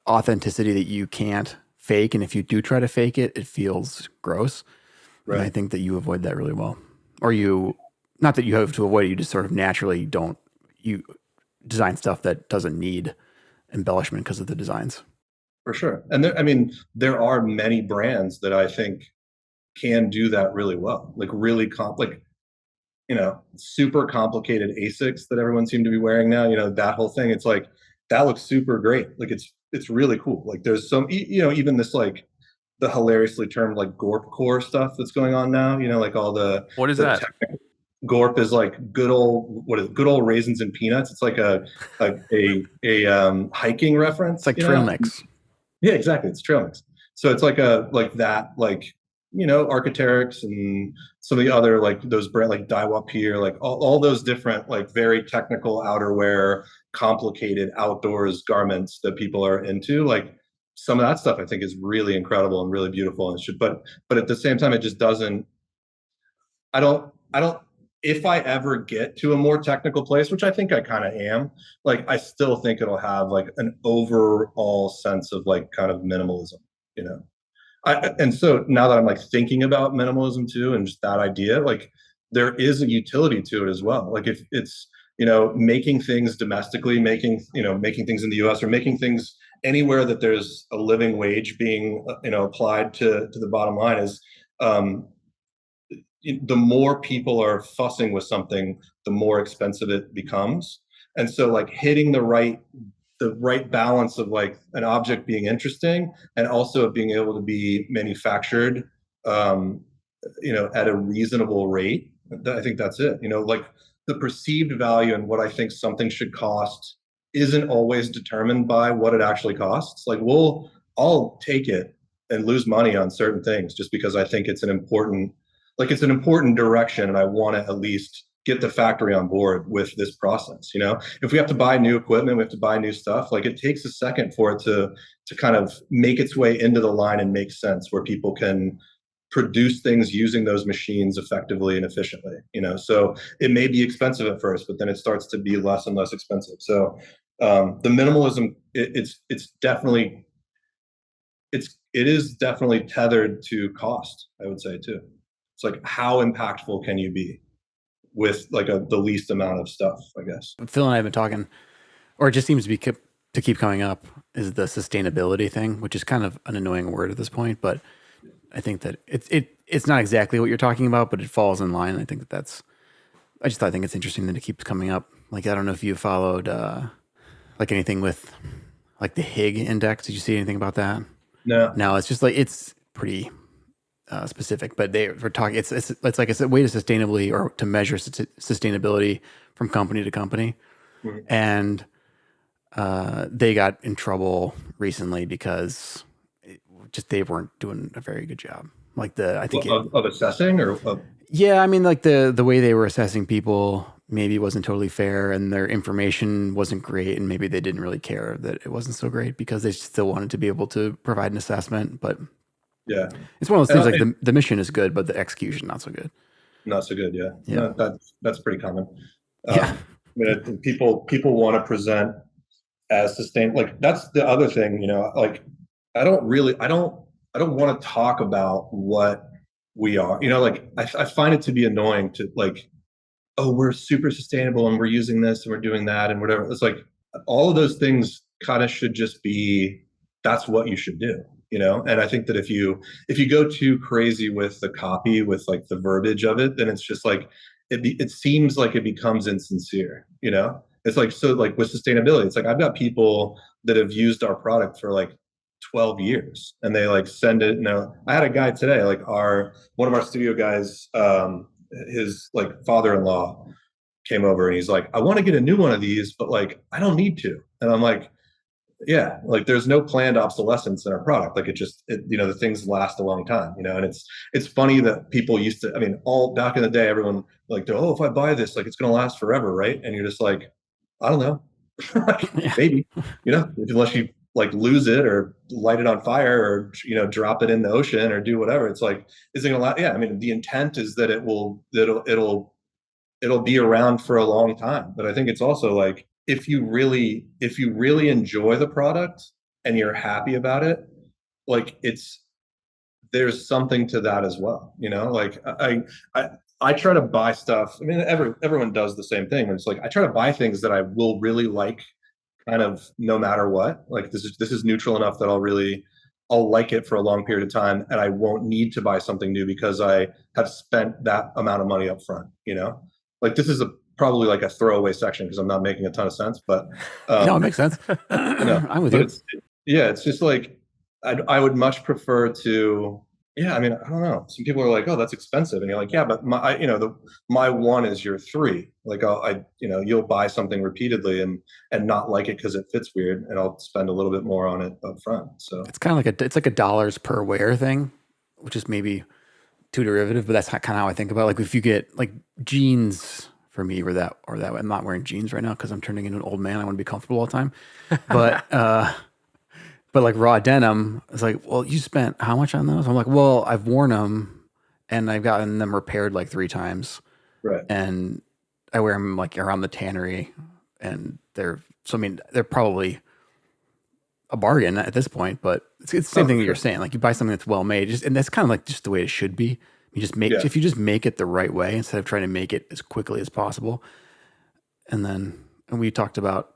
authenticity that you can't fake, and if you do try to fake it, it feels gross. And I right. think that you avoid that really well, or you, not that you have to avoid it, you just sort of naturally don't, you design stuff that doesn't need embellishment because of the designs. For sure. And there, I mean, there are many brands that I think can do that really well. Like really like, you know, super complicated Asics that everyone seemed to be wearing now, you know, that whole thing. It's like that looks super great. Like it's really cool. Like there's some, you know, even this like the hilariously termed like Gorp core stuff that's going on now, you know, like all What is the that? technical Gorp is like good old what is it, good old raisins and peanuts. It's like a hiking It's reference, like you trail know? mix. Yeah, exactly. It's trail mix. So it's like a like that, like you know, Arc'teryx and some of the other like those brand like Daiwa Pier, like all those different like very technical outerwear, complicated outdoors garments that people are into. Like some of that stuff I think is really incredible and really beautiful and should but at the same time it just doesn't I don't if I ever get to a more technical place, which I think I kind of am, like I still think it'll have like an overall sense of like kind of minimalism, you know. And so now that I'm like thinking about minimalism too, and just that idea, like there is a utility to it as well. Like if it's you know making things domestically, making you know making things in the U.S. or making things anywhere that there's a living wage being you know applied to the bottom line is um, the more people are fussing with something, the more expensive it becomes. And so like hitting the right balance of like an object being interesting and also being able to be manufactured um, you know at a reasonable rate. I think that's it. You know, like the perceived value and what I think something should cost isn't always determined by what it actually costs. Like I'll take it and lose money on certain things just because I think it's an important direction and I want to at least get the factory on board with this process. You know, if we have to buy new equipment, we have to buy new stuff, like it takes a second for it to kind of make its way into the line and make sense where people can produce things using those machines effectively and efficiently, you know. So it may be expensive at first, but then it starts to be less and less expensive. So the minimalism it's definitely it is definitely tethered to cost, I would say too. It's like how impactful can you be with like the least amount of stuff, I guess. Phil and I have been talking, or it just seems to be to keep coming up, is the sustainability thing, which is kind of an annoying word at this point, but I think that it's not exactly what you're talking about, but it falls in line. I think that's, I think it's interesting that it keeps coming up. Like, I don't know if you followed, like anything with like the Higg index. Did you see anything about that? No. No, it's just like, it's pretty specific, but we're talking, it's like, it's a way to sustainably or to measure sustainability from company to company. Mhm. And they got in trouble recently because just they weren't doing a very good job. Like I think Of assessing or of, yeah, I mean, like the way they were assessing people maybe wasn't totally fair, and their information wasn't great, and maybe they didn't really care that it wasn't so great because they still wanted to be able to provide an assessment. But yeah. it's one of those And things like the mission is good, but the execution not so good. not so good, yeah. Yeah, No, that's pretty common. yeah, I mean, people want to present as sustained. Like that's the other thing, you know. Like I don't want to talk about what we are. You know, like I find it to be annoying to like, oh, we're super sustainable and we're using this and we're doing that and whatever. It's like all of those things kind of should just be that's what you should do, you know? And I think that if you go too crazy with the copy, with like the verbiage of it, then it's just like it seems like it becomes insincere, you know? It's like, so like with sustainability, it's like I've got people that have used our product for like 12 years and they like send it. Now I had a guy today, like our one of our studio guys, his like father-in-law came over and he's like, I want to get a new one of these, but like I don't need to. And I'm like, yeah, like there's no planned obsolescence in our product. Like you know, the things last a long time, you know. And it's funny that people used to, I mean, all back in the day, everyone like, oh, if I buy this, like it's gonna last forever, right? And you're just like, I don't know. Yeah. Maybe, you know, unless you like lose it or light it on fire or, you know, drop it in the ocean or do whatever. It's like, is it gonna last? Yeah, I mean, the intent is that it'll be around for a long time. But I think it's also like if you really enjoy the product and you're happy about it, like there's something to that as well. You know, like I try to buy stuff. I mean, everyone does the same thing. It's like I try to buy things that I will really like, kind of no matter what. Like this is neutral enough that I'll like it for a long period of time, and I won't need to buy something new because I have spent that amount of money up front. You know, like this is a probably like a throwaway section because I'm not making a ton of sense, but No, it makes sense. no, I'm with but you. yeah, it's just like I would much prefer to. Yeah, I mean, I don't know. Some people are like, "Oh, that's expensive," and you're like, "Yeah, but you know, my one is your three." Like, you know, you'll buy something repeatedly and not like it because it fits weird, and I'll spend a little bit more on it up front. So It's kind of like it's like a dollars per wear thing, which is maybe too derivative, but that's kind of how I think about it. Like if you get like jeans for me or that way. I'm not wearing jeans right now because I'm turning into an old man. I want to be comfortable all the time. But but like raw denim, it's like, well, you spent how much on those? I'm like, well, I've worn them and I've gotten them repaired like 3 times, right, and I wear them like around the tannery, and I mean, they're probably a bargain at this point, but it's the same oh, thing for that you're sure, saying. Like you buy something that's well made, and that's kind of like just the way it should be. yeah, If you just make it the right way instead of trying to make it as quickly as possible. And we talked about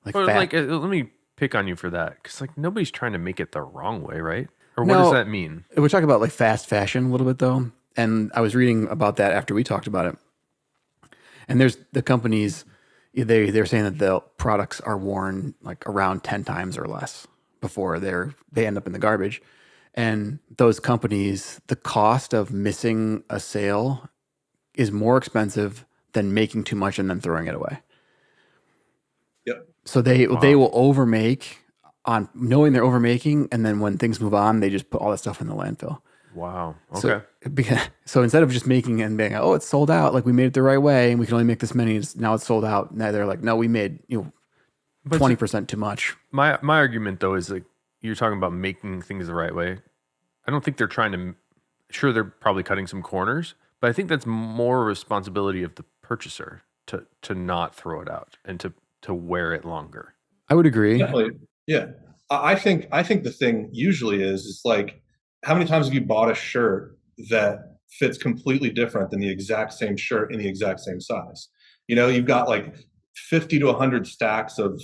like But fat. like, let me pick on you for that because like nobody's trying to make it the wrong way, right? Or what does No, that mean? we're talking about like fast fashion a little bit though. And I was reading about that after we talked about it. And there's the companies, they're saying that the products are worn like around 10 times or less before they end up in the garbage. And those companies, the cost of missing a sale is more expensive than making too much and then throwing it away. yep, So they Wow. will overmake on knowing they're overmaking, and then when things move on, they just put all that stuff in the landfill. Wow. So Okay. so instead of just making and being, oh, it's sold out, like we made it the right way, and we can only make this many. Now it's sold out. Now they're like, no, we made But 20% too much. my argument though is like you're talking about making things the right way. I don't think they're trying to. Sure, they're probably cutting some corners, but I think that's more responsibility of the purchaser to not throw it out and to wear it longer. I would agree. definitely, yeah. I think the thing usually is like how many times have you bought a shirt that fits completely different than the exact same shirt in the exact same size? You know, you've got like 50 to 100 stacks of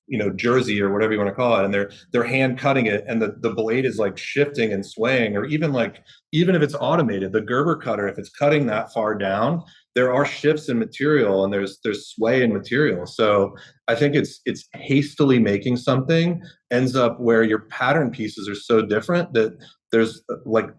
you know jersey or whatever you want to call it, and they're hand cutting it, and the blade is like shifting and swaying, or even if it's automated, the Gerber cutter, if it's cutting that far down, there are shifts in material and there's sway in material. So I think it's hastily making something ends up where your pattern pieces are so different that there's like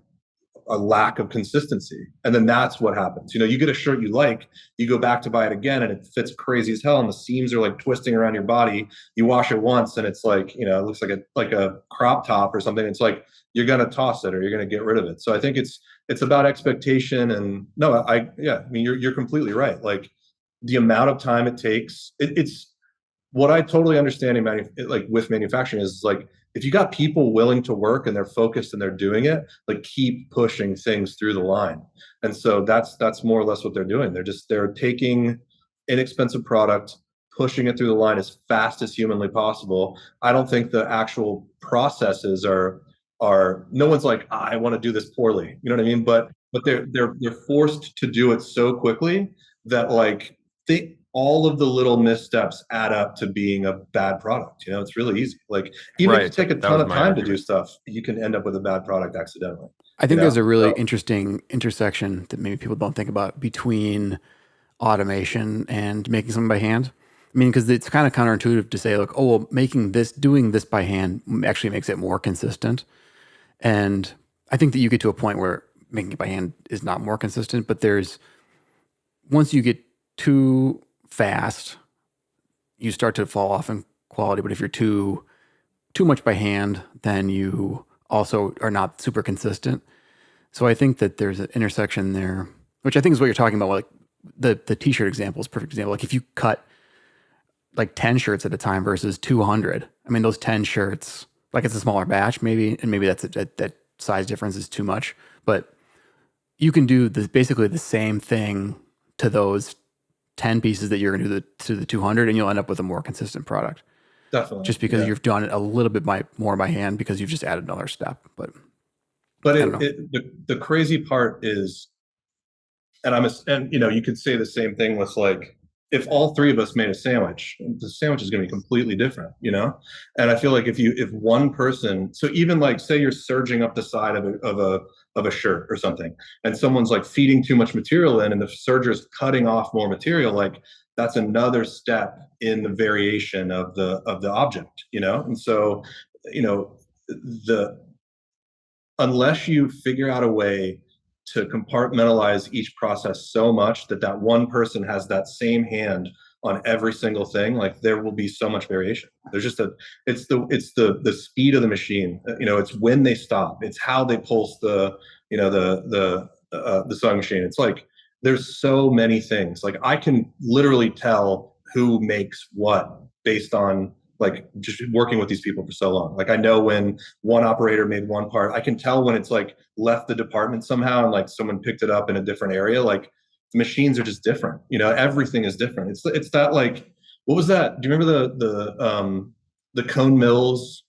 a lack of consistency. And then that's what happens. You know, you get a shirt you like, you go back to buy it again and it fits crazy as hell. And the seams are like twisting around your body. You wash it once and it's like, you know, it looks like a crop top or something. It's like you're gonna toss it or you're gonna get rid of it. So I think it's about expectation. And no, yeah, I mean you're completely right. Like the amount of time it takes, it's what I totally understand like with manufacturing is like if you got people willing to work and they're focused and they're doing it, like keep pushing things through the line. And so that's more or less what they're doing. They're taking inexpensive product, pushing it through the line as fast as humanly possible. I don't think the actual processes are no one's like, I want to do this poorly. You know what I mean? But they're forced to do it so quickly that like they all of the little missteps add up to being a bad product. It's really easy. Like even if you Right. take a That ton was of my time to do argument. stuff, you can end up with a bad product accidentally. I think there's a really So interesting intersection that maybe people don't think about between automation and making something by hand. I mean, because it's kind of counterintuitive to say, like, oh, well, doing this by hand actually makes it more consistent. And I think that you get to a point where making it by hand is not more consistent, but once you get too fast, you start to fall off in quality. But if you're too much by hand, then you also are not super consistent. So I think that there's an intersection there, which I think is what you're talking about. Like the t-shirt example is a perfect example. Like if you cut like 10 shirts at a time versus 200, I mean, those 10 shirts, like it's a smaller batch maybe, and maybe that size difference is too much, but you can do basically the same thing to those 10 pieces that you're going to do to the 200, and you'll end up with a more consistent product. definitely, Just because yeah. you've done it a little bit more by hand because you've just added another step. But But I don't know. the crazy part is, and you could say the same thing with like if all three of us made a sandwich, the sandwich is going to be completely different. And I feel like if one person, so even like say you're surging up the side of a shirt or something, and someone's like feeding too much material in, and the serger's cutting off more material, like that's another step in the variation of the object. And so the unless you figure out a way to compartmentalize each process so much that one person has that same hand on every single thing, like there will be so much variation. There's just it's the speed of the machine. It's when they stop, it's how they pulse the sewing machine. It's like there's so many things. Like I can literally tell who makes what based on like just working with these people for so long. Like I know when one operator made one part. I can tell when it's like left the department somehow and like someone picked it up in a different area. Like the machines are just different. Everything is different. It's that like what was that? Do you remember the Cone Mills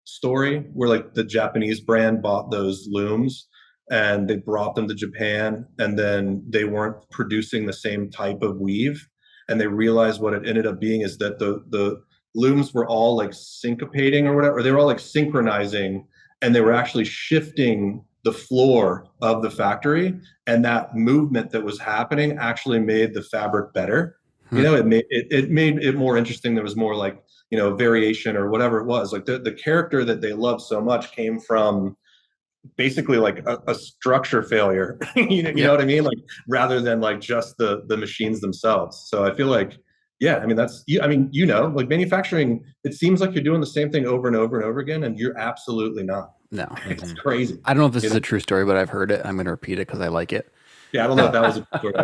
story where like the Japanese brand bought those looms and they brought them to Japan and then they weren't producing the same type of weave, and they realized what it ended up being is that the looms were all like syncopating or whatever, or they were all like synchronizing, and they were actually shifting the floor of the factory, and that movement that was happening actually made the fabric better. It made it more interesting. There was more like variation or whatever it was. Like the character that they loved so much came from basically like a structure failure. You know what I mean? Like rather than like just the machines themselves. So I feel like, yeah, I mean like manufacturing, it seems like you're doing the same thing over and over and over again, and you're absolutely not. No. It's crazy. I don't know if this is a true story, but I've heard it. I'm going to repeat it because I like it. Yeah, I don't know if that was a story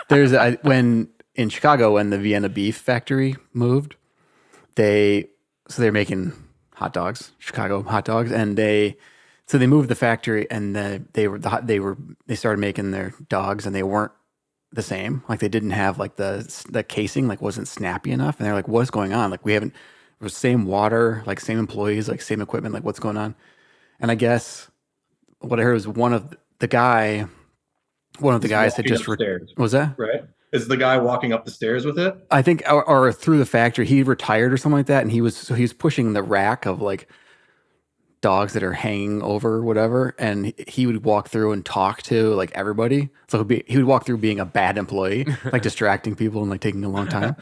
either. When in Chicago, when the Vienna beef factory moved, they're making hot dogs, Chicago hot dogs, and they moved the factory, and they started making their dogs, and they weren't the same. Like they didn't have like the casing like wasn't snappy enough, and they're like, "What's going on? Like it was same water, like same employees, like same equipment, like what's going on?" And I guess what I heard was one of the guys had just was that right? Is the guy walking up the stairs with it? I think, or through the factory, he retired or something like that, and he was pushing the rack of like dogs that are hanging over whatever, and he would walk through and talk to like everybody. So he would walk through being a bad employee, like distracting people and like taking a long time,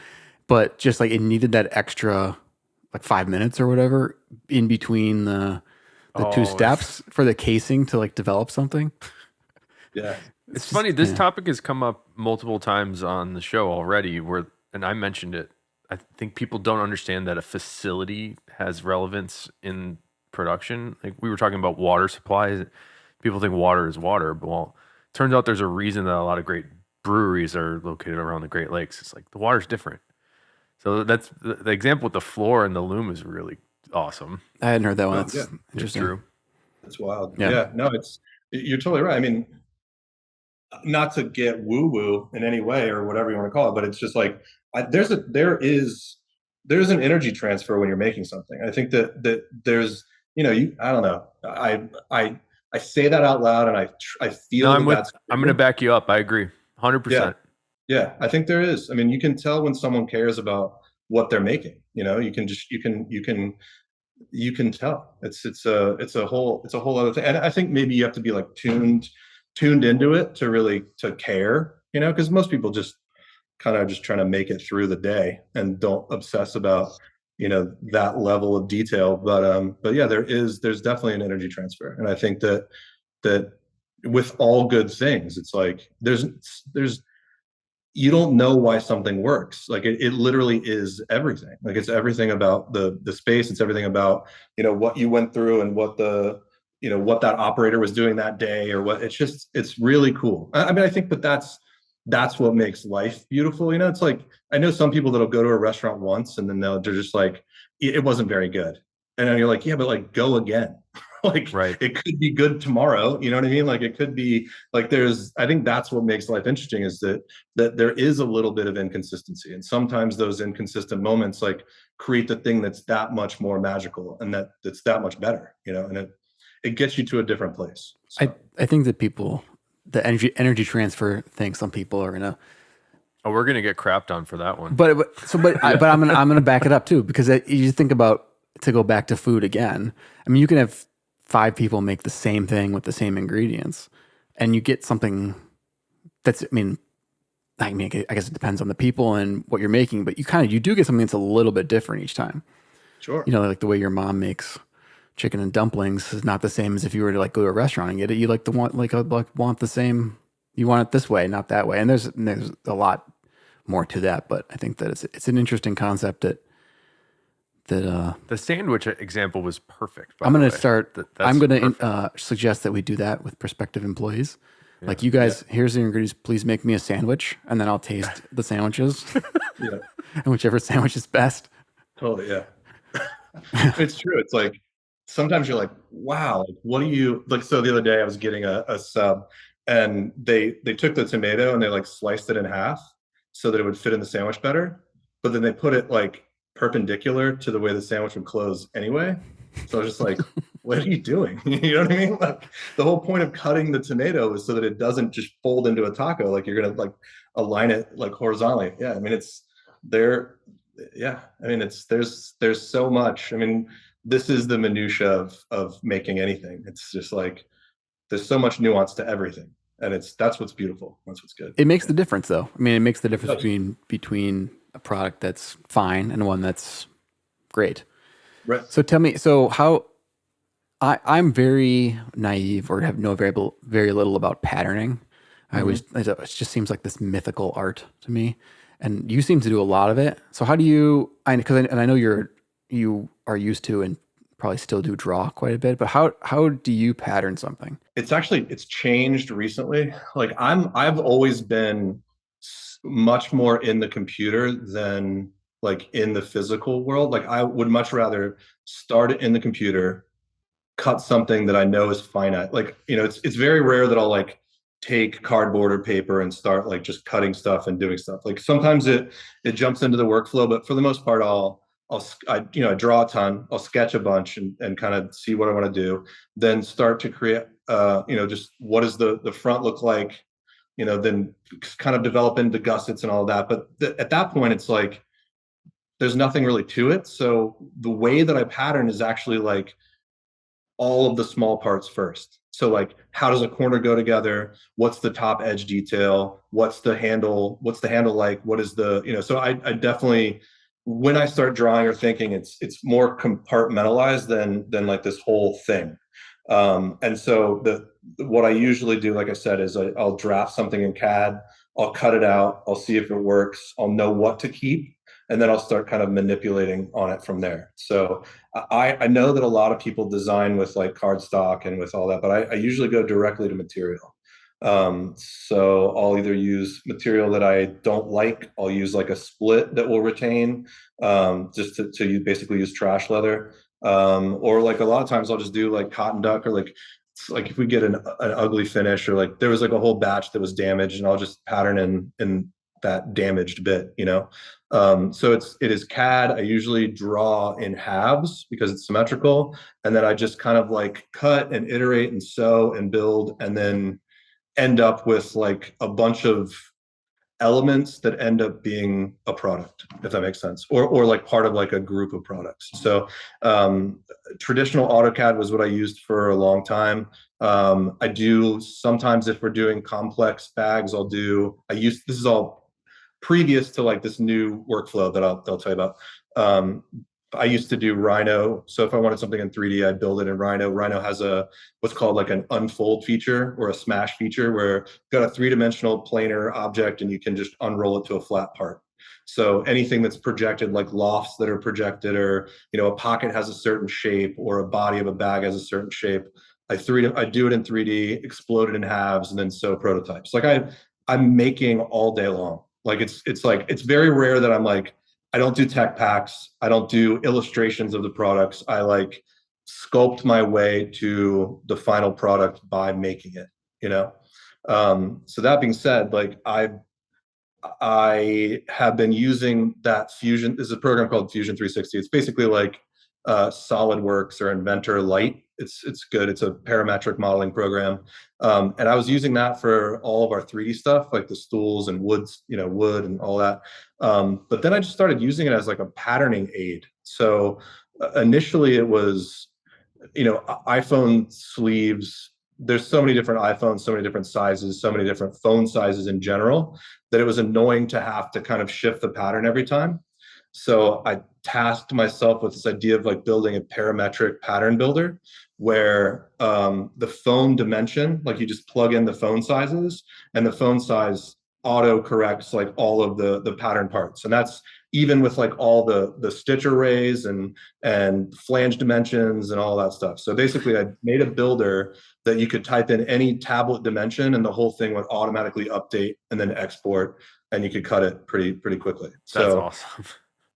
but just like it needed that extra like 5 minutes or whatever in between the two steps for the casing to like develop something. Yeah. It's funny. This topic has come up multiple times on the show already and I mentioned it. I think people don't understand that a facility has relevance in production. Like we were talking about water supplies. People think water is water, but well, it turns out there's a reason that a lot of great breweries are located around the Great Lakes. It's like the water's different. So that's the example with the floor and the loom is really awesome. I hadn't heard that one. That's interesting. It's true. That's wild. Yeah. No, you're totally right. I mean, not to get woo woo in any way or whatever you want to call it, but it's just like there's an energy transfer when you're making something. I think that there's I don't know. I say that out loud, and I feel I'm going to back you up. I agree, 100%. Yeah, I think there is. I mean, you can tell when someone cares about what they're making. You can just you can tell. It's a whole other thing. And I think maybe you have to be like tuned into it to really to care, because most people just kind of just trying to make it through the day and don't obsess about, that level of detail. But yeah, there's definitely an energy transfer. And I think that with all good things, it's like there's you don't know why something works. Like it literally is everything. Like it's everything about the space. It's everything about, what you went through and what that operator was doing that day or what. It's really cool. I mean, I think that that's what makes life beautiful. It's like, I know some people that'll go to a restaurant once and then they're just like, it wasn't very good. And then you're like, yeah, but like go again. Like Right. it could be good tomorrow. You know what I mean? Like it could be like I think that's what makes life interesting, is that there is a little bit of inconsistency, and sometimes those inconsistent moments like create the thing that's that much more magical and that's that much better, and it gets you to a different place. So. I think that the energy transfer thing, some people are gonna, Oh, we're gonna get crapped on for that one. but I'm gonna back it up too, because you think about, to go back to food again. I mean, you can have 5 people make the same thing with the same ingredients, and you get something that's, I guess it depends on the people and what you're making, but you do get something that's a little bit different each time. Sure. Like the way your mom makes chicken and dumplings is not the same as if you were to like go to a restaurant and get it. You want the same. You want it this way, not that way. And there's a lot more to that, but I think that it's an interesting concept that The sandwich example was perfect. I'm going to way. start. That's I'm going to perfect. suggest that we do that with prospective employees. Like, you guys, here's the ingredients. Please make me a sandwich, and then I'll taste the sandwiches, Yeah, and whichever sandwich is best. totally. Yeah. It's true. It's like sometimes you're like, wow, like, what do you like? So the other day I was getting a sub, and they took the tomato and they like sliced it in half so that it would fit in the sandwich better. But then they put it like perpendicular to the way the sandwich would close anyway. So I was just like, what are you doing? You know what I mean? Like the whole point of cutting the tomato is so that it doesn't just fold into a taco. Like you're gonna like align it like horizontally. Yeah, I mean it's there. Yeah, I mean there's so much. I mean, this is the minutia of making anything. It's just like there's so much nuance to everything, and that's what's beautiful. That's what's good. It makes the difference, though. I mean, it makes the difference does. between a product that's fine and one that's great. Right. So tell me, I'm very naive, or have know very little about patterning. It just seems like this mythical art to me, and you seem to do a lot of it. So how do you? And I know you are used to and probably still do draw quite a bit, but how do you pattern something? It's changed recently. Like I've always been much more in the computer than like in the physical world. Like I would much rather start it in the computer, cut something that I know is finite. Like, it's very rare that I'll like take cardboard or paper and start like just cutting stuff and doing stuff. Like sometimes it jumps into the workflow, but for the most part, I draw a ton, I'll sketch a bunch and kind of see what I want to do, then start to create, just what does the front look like, then kind of develop into gussets and all of that. But at that point, it's like, there's nothing really to it. So the way that I pattern is actually like all of the small parts first. So like, how does a corner go together? What's the top edge detail? What's the handle? What's the handle like? What is so I definitely, when I start drawing or thinking, it's more compartmentalized than like this whole thing. And so what I usually do, like I said, is I'll draft something in CAD, I'll cut it out, I'll see if it works, I'll know what to keep, and then I'll start kind of manipulating on it from there. So I know that a lot of people design with like cardstock and with all that, but I usually go directly to material. So I'll either use material that I don't like, I'll use like a split that will retain, just to basically use trash leather. Or like a lot of times I'll just do like cotton duck, or like if we get an ugly finish, or like there was like a whole batch that was damaged, and I'll just pattern in that damaged bit, so it is CAD. I usually draw in halves because it's symmetrical, and then I just kind of like cut and iterate and sew and build, and then end up with like a bunch of elements that end up being a product, if that makes sense, or like part of like a group of products. So traditional AutoCAD was what I used for a long time. I do sometimes, if we're doing complex bags, this is all previous to like this new workflow that I'll tell you about. I used to do Rhino. So if I wanted something in 3D, I'd build it in Rhino. Rhino has what's called like an unfold feature or a smash feature where you've got a three-dimensional planar object and you can just unroll it to a flat part. So anything that's projected, like lofts that are projected, or a pocket has a certain shape, or a body of a bag has a certain shape, I do it in 3D, explode it in halves, and then sew prototypes. Like I'm making all day long. Like it's very rare that I'm like, I don't do tech packs. I don't do illustrations of the products. I like sculpt my way to the final product by making it, So that being said, like I have been using that Fusion. There's a program called Fusion 360. It's basically like SolidWorks or Inventor Lite. It's good. It's a parametric modeling program, and I was using that for all of our 3D stuff, like the stools and wood and all that. But then I just started using it as like a patterning aid. So initially, it was iPhone sleeves. There's so many different iPhones, so many different sizes, so many different phone sizes in general, that it was annoying to have to kind of shift the pattern every time. So I tasked myself with this idea of like building a parametric pattern builder where the phone dimension, like you just plug in the phone sizes and the phone size auto corrects like all of the pattern parts. And that's even with like all the stitch arrays and flange dimensions and all that stuff. So basically I made a builder that you could type in any tablet dimension and the whole thing would automatically update and then export, and you could cut it pretty quickly. That's awesome.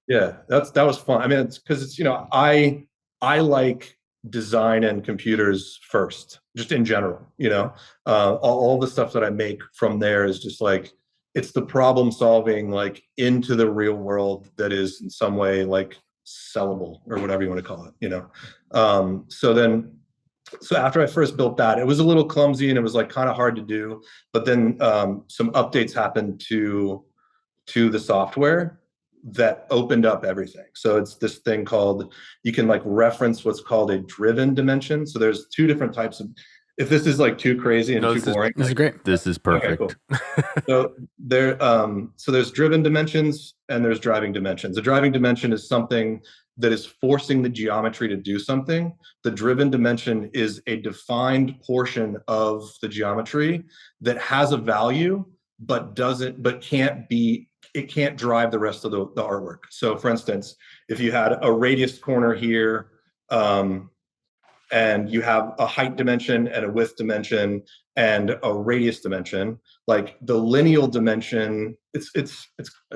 Yeah, that was fun. I mean, it's because it's I like design and computers first, just in general. All the stuff that I make from there is just like it's the problem solving like into the real world that is in some way like sellable or whatever you want to call it. So after I first built that, it was a little clumsy and it was like kind of hard to do. But then some updates happened to the software that opened up everything. So it's this thing called, you can like reference what's called a driven dimension. So there's two different types of, if this is like too crazy and too boring. This is great. This is perfect. Okay, cool. So there's driven dimensions and there's driving dimensions. A driving dimension is something that is forcing the geometry to do something. The driven dimension is a defined portion of the geometry that has a value, but it can't drive the rest of the artwork. So for instance, if you had a radius corner here, and you have a height dimension and a width dimension and a radius dimension, like the lineal dimension, it's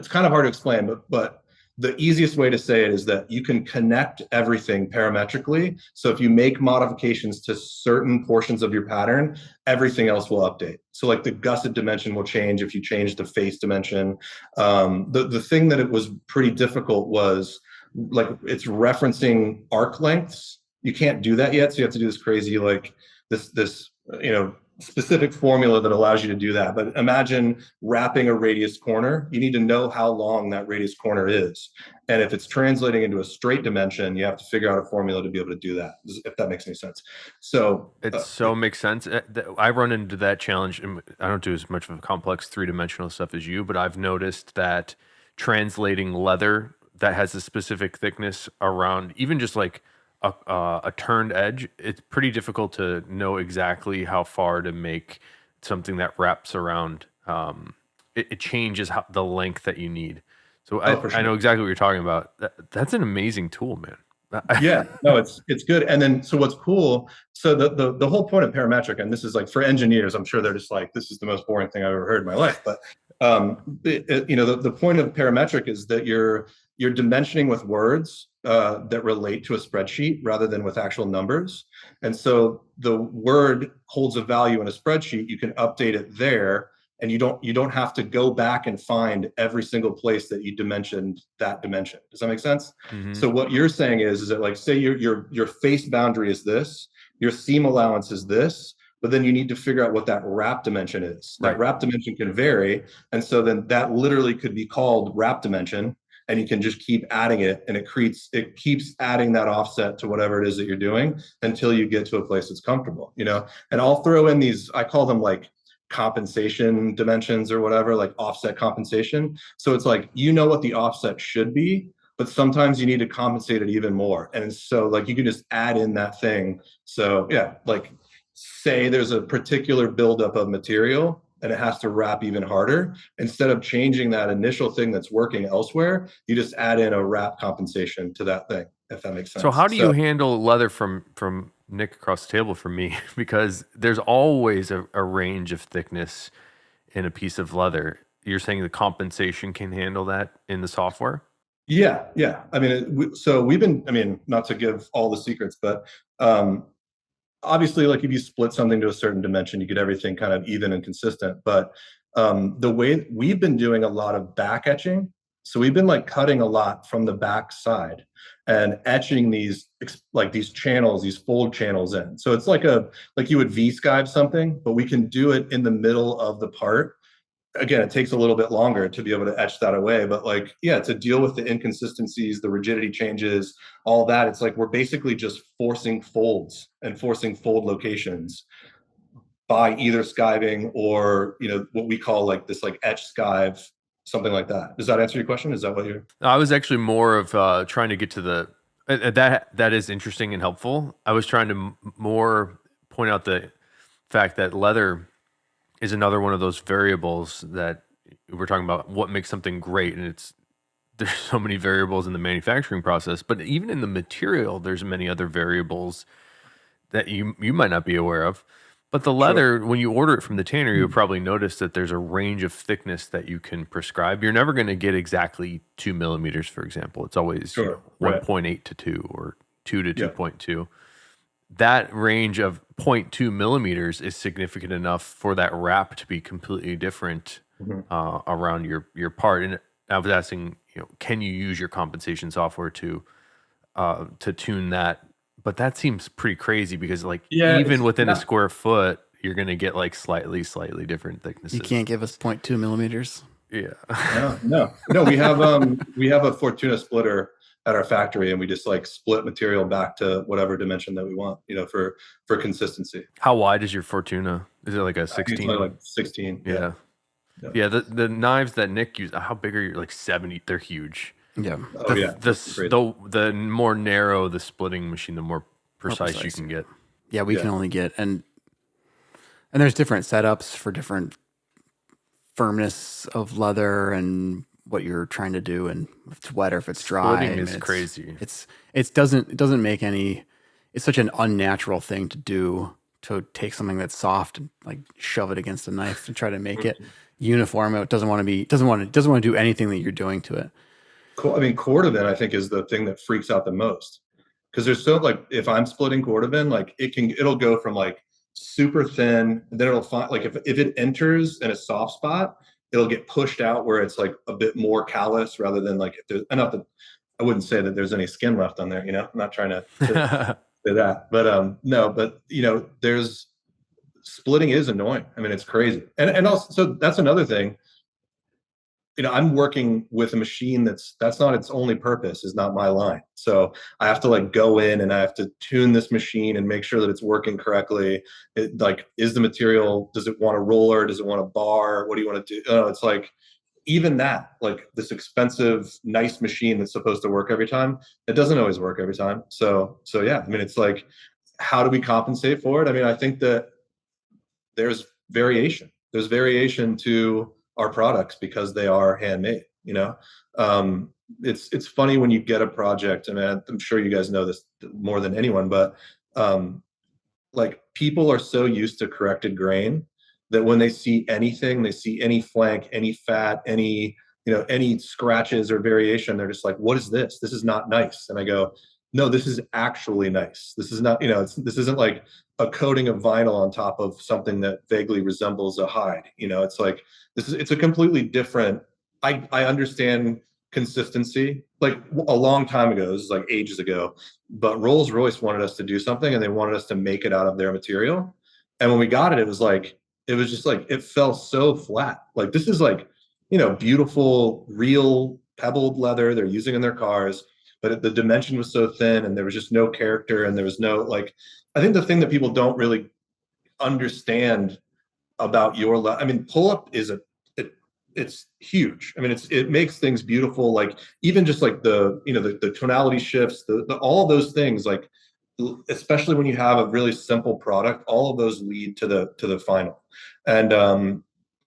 kind of hard to explain, but the easiest way to say it is that you can connect everything parametrically. So if you make modifications to certain portions of your pattern, everything else will update. So like the gusset dimension will change if you change the face dimension. The thing that it was pretty difficult was like it's referencing arc lengths. You can't do that yet. So you have to do this crazy, like this specific formula that allows you to do that. But imagine wrapping a radius corner. You need to know how long that radius corner is. And if it's translating into a straight dimension, you have to figure out a formula to be able to do that, if that makes any sense. So makes sense. I run into that challenge. And I don't do as much of a complex three-dimensional stuff as you, but I've noticed that translating leather that has a specific thickness around even just like a turned edge, it's pretty difficult to know exactly how far to make something that wraps around. It changes the length that you need. So I know exactly what you're talking about. That's an amazing tool, man. Yeah, no, it's good. And then, so what's cool, so the whole point of parametric, and this is like for engineers, I'm sure they're just like, this is the most boring thing I've ever heard in my life. But the point of parametric is that you're dimensioning with words that relate to a spreadsheet rather than with actual numbers. And so the word holds a value in a spreadsheet, you can update it there, and you don't have to go back and find every single place that you dimensioned that dimension. Does that make sense? Mm-hmm. So what you're saying is that like, say your face boundary is this, your seam allowance is this, but then you need to figure out what that wrap dimension is. Right. That wrap dimension can vary. And so then that literally could be called wrap dimension, and you can just keep adding it, and it keeps adding that offset to whatever it is that you're doing until you get to a place that's comfortable, you know. And I'll throw in these, I call them like compensation dimensions or whatever, like offset compensation. So it's like, you know what the offset should be, but sometimes you need to compensate it even more. And so like you can just add in that thing. So yeah, like say there's a particular buildup of material and it has to wrap even harder. Instead of changing that initial thing that's working elsewhere, you just add in a wrap compensation to that thing, if that makes sense. So how do you handle leather from Nick across the table from me? Because there's always a range of thickness in a piece of leather. You're saying the compensation can handle that in the software? Yeah. I mean, so we've been, I mean, not to give all the secrets, but obviously, like if you split something to a certain dimension, you get everything kind of even and consistent. But the way we've been doing a lot of back etching, so we've been like cutting a lot from the back side and etching these like these channels, these fold channels in. So it's like you would V-skive something, but we can do it in the middle of the part. Again, it takes a little bit longer to be able to etch that away, but like, yeah, to deal with the inconsistencies, the rigidity changes, all that, it's like we're basically just forcing folds and forcing fold locations by either skiving or, you know, what we call like this like etch skive, something like that. Does that answer your question? Is that what you're? I was actually more of trying to get to the that is interesting and helpful. I was trying to more point out the fact that leather is another one of those variables that we're talking about. What makes something great, and there's so many variables in the manufacturing process, but even in the material, there's many other variables that you might not be aware of. But the leather, when you order it from the tanner, you'll probably notice that there's a range of thickness that you can prescribe. You're never going to get exactly 2 millimeters, for example. It's always 1.8 to 2 or 2 to 2.2. That range of 0.2 millimeters is significant enough for that wrap to be completely different around your part. And I was asking, you know, can you use your compensation software to tune that? But that seems pretty crazy because like even within a square foot, you're going to get like slightly different thicknesses. You can't give us 0.2 millimeters. Yeah. No. We have a Fortuna splitter at our factory, and we just like split material back to whatever dimension that we want, you know, for consistency. How wide is your Fortuna? Is it like a 16? Like 16. Yeah. The knives that Nick used, how big are you? Like 70. They're huge. Yeah. The more narrow the splitting machine, the more precise you can get. Yeah, we can only get and there's different setups for different firmness of leather and what you're trying to do, and if it's wet or if it's dry. Splitting is crazy. It doesn't make any. It's such an unnatural thing to do, to take something that's soft and like shove it against a knife and try to make it uniform. It doesn't want to do anything that you're doing to it. I mean, cordovan, I think, is the thing that freaks out the most, because there's so like if I'm splitting cordovan, like it'll go from like super thin, and then it'll find like if it enters in a soft spot, it'll get pushed out where it's like a bit more callous rather than like if there's enough that I wouldn't say that there's any skin left on there. You know, I'm not trying to say that, but no, but you know, there's splitting is annoying. I mean, it's crazy, and also so that's another thing. You know, I'm working with a machine that's not its only purpose, is not my line. So I have to like go in and I have to tune this machine and make sure that it's working correctly. It like, is the material, does it want a roller? Does it want a bar? What do you want to do? Oh, it's like, even that, like this expensive, nice machine that's supposed to work every time, it doesn't always work every time. So yeah, I mean, it's like, how do we compensate for it? I mean, I think that there's variation. There's variation to our products because they are handmade, you know. It's funny when you get a project, and I'm sure you guys know this more than anyone, but like people are so used to corrected grain that when they see anything, they see any flank, any fat, any, you know, any scratches or variation, they're just like, what is this? This is not nice. And I go, no, this is actually nice. This is not, you know, this isn't like a coating of vinyl on top of something that vaguely resembles a hide. You know, it's like, it's a completely different, I understand consistency. Like a long time ago, this is like ages ago, but Rolls-Royce wanted us to do something and they wanted us to make it out of their material. And when we got it, it was just like, it fell so flat. Like this is like, beautiful, real pebbled leather they're using in their cars, but the dimension was so thin and there was just no character and there was no like, I think the thing that people don't really understand about I mean, pull up is it's huge. I mean, it makes things beautiful. Like even just like the tonality shifts, the all those things, like especially when you have a really simple product, all of those lead to the final.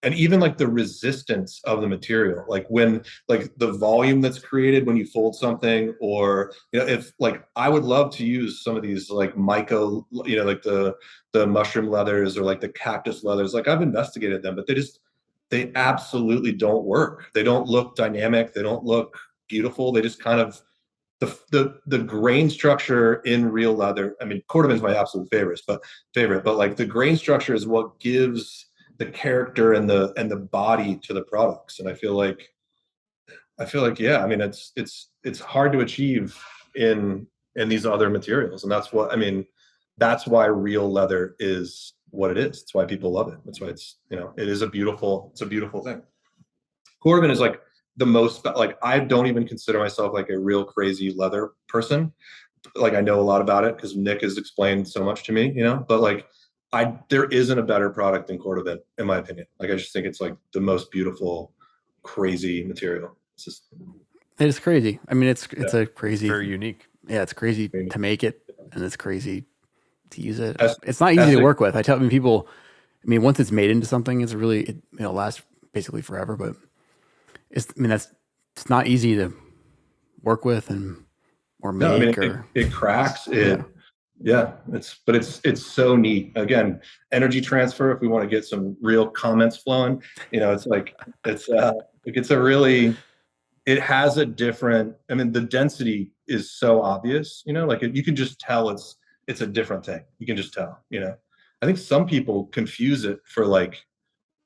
And even like the resistance of the material, like when like the volume that's created when you fold something, or if like I would love to use some of these like myco, like the mushroom leathers or like the cactus leathers. Like I've investigated them, but they absolutely don't work. They don't look dynamic. They don't look beautiful. They just kind of the grain structure in real leather. I mean, Cordovan's my absolute favorite, but like the grain structure is what gives the character and the body to the products. And I feel like yeah, I mean it's hard to achieve in these other materials. And that's what I mean, that's why real leather is what it is. It's why people love it. That's why it is it's a beautiful thing. Cordovan is like the most like I don't even consider myself like a real crazy leather person. Like I know a lot about it because Nick has explained so much to me, but like there isn't a better product than Cordovan in my opinion. Like I just think it's like the most beautiful, crazy material. It's just It is crazy. I mean, it's yeah, a crazy, Very unique. yeah, it's crazy maybe. to make it, and it's crazy to use it. Es- It's not easy to Essex, work with. I mean, people, I mean, once it's made into something, it's really, it'll last basically forever, but I mean, it's not easy to work with or no, I mean make or, it cracks. yeah. Yeah, it's so neat. Again, energy transfer. If we want to get some real comments flowing, it's like it's a really it has a different. I mean, the density is so obvious. Like you can just tell it's a different thing. You can just tell. I think some people confuse it for like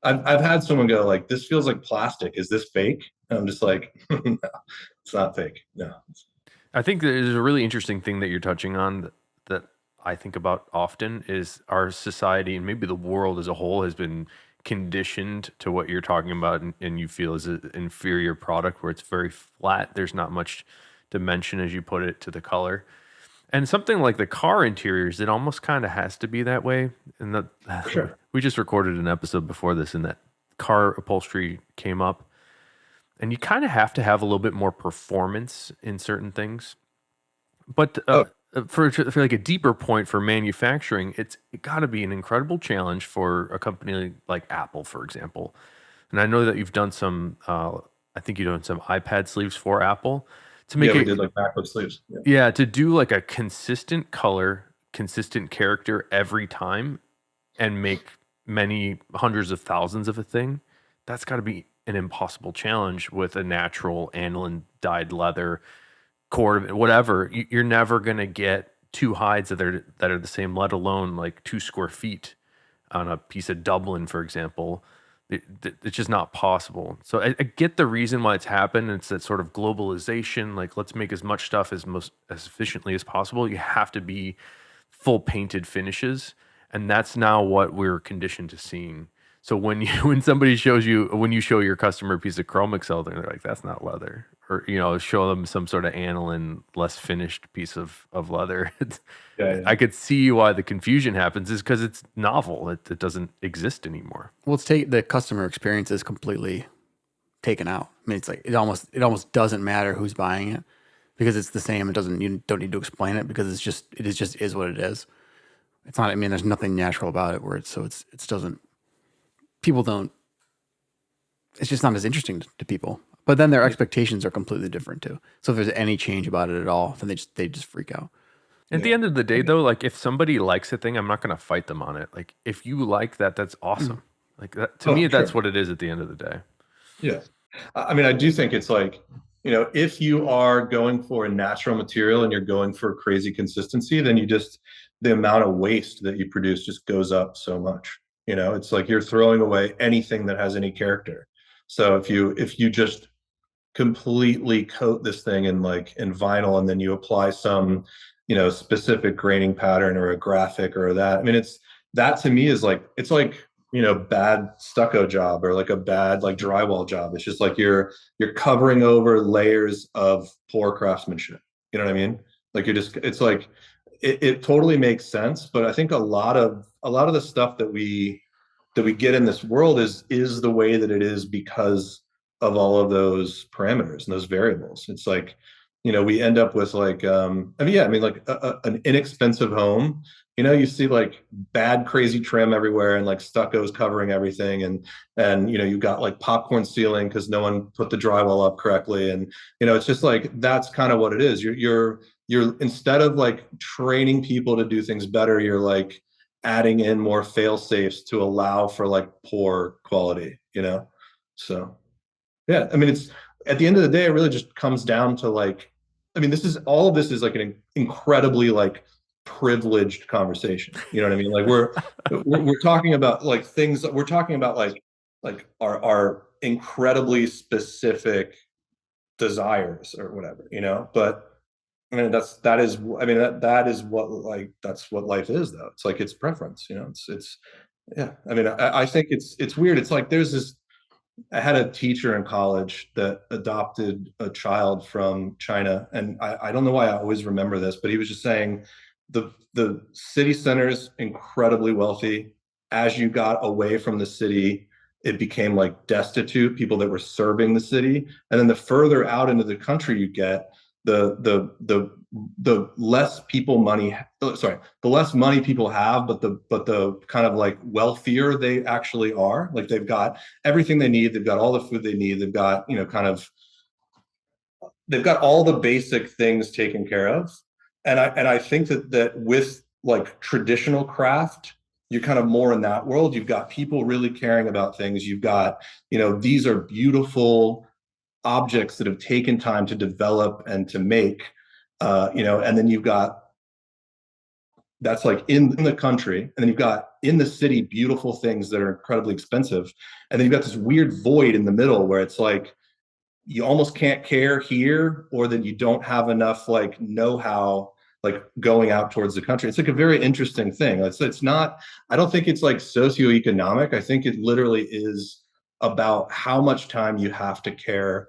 I've had someone go like, "This feels like plastic. Is this fake?" And I'm just like, "No, it's not fake. No." I think there's a really interesting thing that you're touching on that I think about often is our society and maybe the world as a whole has been conditioned to what you're talking about and you feel is an inferior product where it's very flat. There's not much dimension, as you put it, to the color. And something like the car interiors, it almost kind of has to be that way. And For sure. we just recorded an episode before this, and that car upholstery came up. And you kind of have to have a little bit more performance in certain things. But Oh, for like a deeper point for manufacturing, it got to be an incredible challenge for a company like Apple, for example. And I know that you've done some, I think you've done some iPad sleeves for Apple to make yeah, we it, did like backless sleeves. Yeah. yeah, to do like a consistent color, consistent character every time and make many hundreds of thousands of a thing. That's got to be an impossible challenge with a natural aniline dyed leather cord, whatever. You're never going to get two hides that are the same, let alone like 2 square feet on a piece of Dublin, for example. It's just not possible. So I get the reason why it's happened. It's that sort of globalization. Like, let's make as much stuff as efficiently as possible. You have to be full painted finishes, and that's now what we're conditioned to seeing. So when somebody shows you, when you show your customer a piece of chrome excel, they're like, that's not leather. Or show them some sort of aniline, less finished piece of leather. Yeah. I could see why the confusion happens is because it's novel. It doesn't exist anymore. Well, the customer experience is completely taken out. I mean, it's like, it almost doesn't matter who's buying it because it's the same. You don't need to explain it because it is what it is. It's not, I mean, there's nothing natural about it where it's just not as interesting to people. But then their expectations are completely different too. So if there's any change about it at all, then they just freak out. At the end of the day, though, like if somebody likes a thing, I'm not going to fight them on it. Like if you like that, that's awesome. Like that, to me, that's Sure. what it is at the end of the day. Yeah. I mean, I do think it's like, if you are going for a natural material and you're going for crazy consistency, then the amount of waste that you produce just goes up so much. It's like you're throwing away anything that has any character. So if you just completely coat this thing in vinyl and then you apply some specific graining pattern or a graphic or that, I mean that to me is like, it's like, bad stucco job or like a bad like drywall job. It's just like you're covering over layers of poor craftsmanship. You know what I mean? Like it's like it totally makes sense, but I think a lot of the stuff that we get in this world is the way that it is because of all of those parameters and those variables. It's like, we end up with like, I mean, yeah, I mean, like an inexpensive home, you see like bad, crazy trim everywhere and like stucco's covering everything. And, you've got like popcorn ceiling because no one put the drywall up correctly. And, it's just like, that's kind of what it is. You're instead of like training people to do things better, you're like adding in more fail safes to allow for like poor quality. So yeah, I mean, it's at the end of the day, it really just comes down to like, I mean, all of this is like an incredibly like privileged conversation. You know what I mean? Like we're talking about like things that we're talking about like our incredibly specific desires or whatever. But I mean, that is what like that's what life is though. It's like it's preference. It's yeah. I mean, I think it's weird. It's like I had a teacher in college that adopted a child from China, and I don't know why I always remember this, but he was just saying the city center's incredibly wealthy. As you got away from the city, it became like destitute people that were serving the city, and then the further out into the country you get, the less people money sorry the less money people have, but the kind of like wealthier they actually are. Like they've got everything they need, they've got all the food they need, they've got kind of they've got all the basic things taken care of. And I think that with like traditional craft, you're kind of more in that world. You've got people really caring about things. You've got these are beautiful objects that have taken time to develop and to make, and then you've got that's like in the country, and then you've got in the city beautiful things that are incredibly expensive, and then you've got this weird void in the middle where it's like you almost can't care here, or that you don't have enough like know-how like going out towards the country. It's like a very interesting thing. It's not, I don't think it's like socioeconomic. I think it literally is about how much time you have to care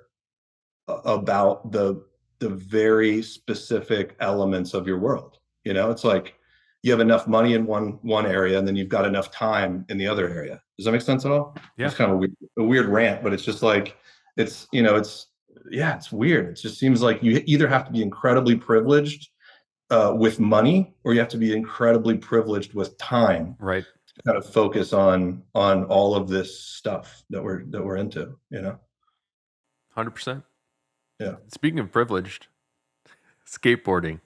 about the very specific elements of your world. It's like you have enough money in one area, and then you've got enough time in the other area. Does that make sense at all? Yeah. It's kind of a weird rant, but it's just like it's it's weird. It just seems like you either have to be incredibly privileged with money, or you have to be incredibly privileged with time, right, to kind of focus on all of this stuff that we're into. 100%. Yeah. Speaking of privileged, skateboarding.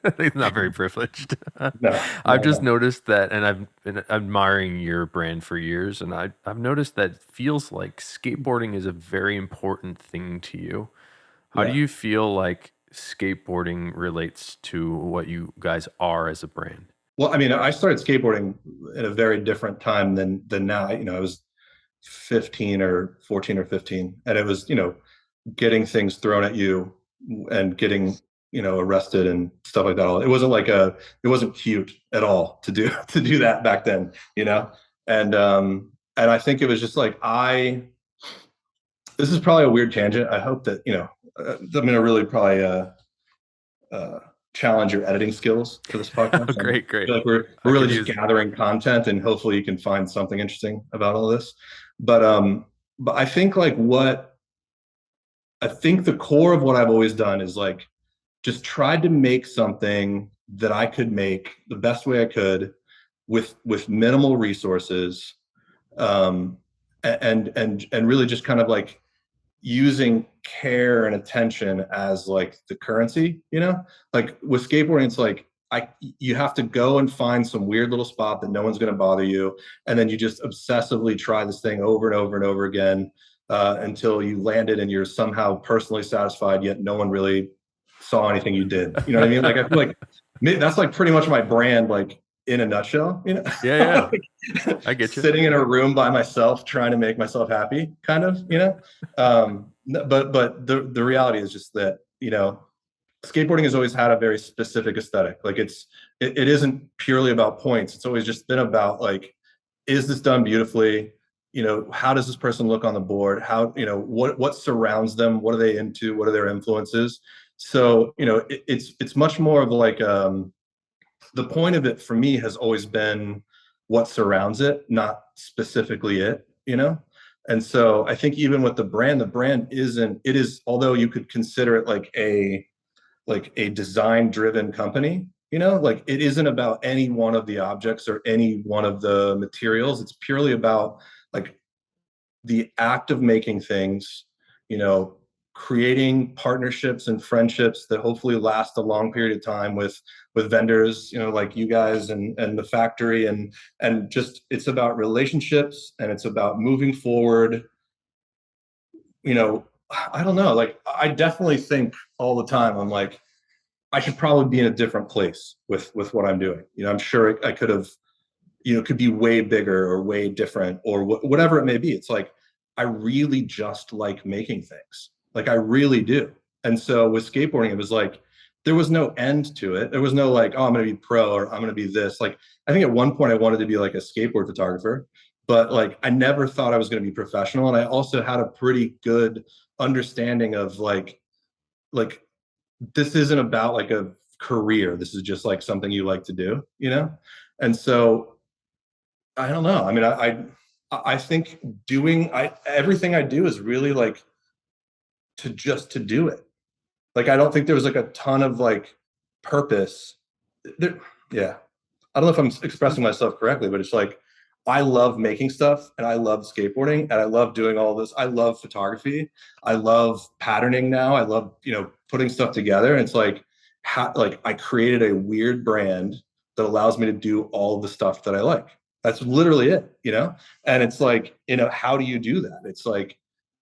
It's not very privileged. No, I've just no. noticed that, and I've been admiring your brand for years, and I've noticed that it feels like skateboarding is a very important thing to you. How do Yeah. you feel like skateboarding relates to what you guys are as a brand? Well, I mean, I started skateboarding at a very different time than now. I was 15 or 14 or 15, and it was, getting things thrown at you and getting, arrested and stuff like that. It wasn't cute at all to do to do that back then. And I think it was just like this is probably a weird tangent. I hope that, I'm gonna really probably challenge your editing skills for this podcast. Great. I feel like we're I really could just use gathering content, and hopefully you can find something interesting about all this. But I think the core of what I've always done is like just tried to make something that I could make the best way I could with minimal resources, and really just kind of like using care and attention as like the currency. Like with skateboarding, it's like you have to go and find some weird little spot that no one's going to bother you, and then you just obsessively try this thing over and over and over again, until you land it and you're somehow personally satisfied, yet no one really saw anything you did. You know what I mean? Like I feel like that's like pretty much my brand, like in a nutshell. Yeah. I get you. Sitting in a room by myself trying to make myself happy, kind of. But the reality is just that skateboarding has always had a very specific aesthetic. Like it isn't purely about points. It's always just been about like, is this done beautifully? You know, how does this person look on the board? How, you know, what surrounds them? What are they into? What are their influences? So, you know, it's much more of like the point of it for me has always been what surrounds it, not specifically it, you know? And so I think even with the brand isn't, it is, although you could consider it like a design driven company, you know, like it isn't about any one of the objects or any one of the materials. It's purely about like the act of making things, you know, creating partnerships and friendships that hopefully last a long period of time with vendors, you know, like you guys and the factory, and just it's about relationships and it's about moving forward. You know, I don't know, like I definitely think all the time I'm like, I should probably be in a different place with what I'm doing. You know, I'm sure I could have, you know, could be way bigger or way different or whatever it may be. It's like I really just like making things. Like I really do. And so with skateboarding, it was like there was no end to it. There was no like, oh, I'm going to be pro or I'm going to be this. Like I think at one point I wanted to be like a skateboard photographer, but like I never thought I was going to be professional. And I also had a pretty good understanding of like this isn't about like a career. This is just like something you like to do, you know? And so I don't know. I mean, I think doing everything I do is really like to do it. Like I don't think there was like a ton of like purpose. There, yeah. I don't know if I'm expressing myself correctly, but it's like I love making stuff and I love skateboarding and I love doing all this. I love photography. I love patterning now. I love, you know, putting stuff together. And it's like like I created a weird brand that allows me to do all the stuff that I like. That's literally it, you know? And it's like, you know, how do you do that? It's like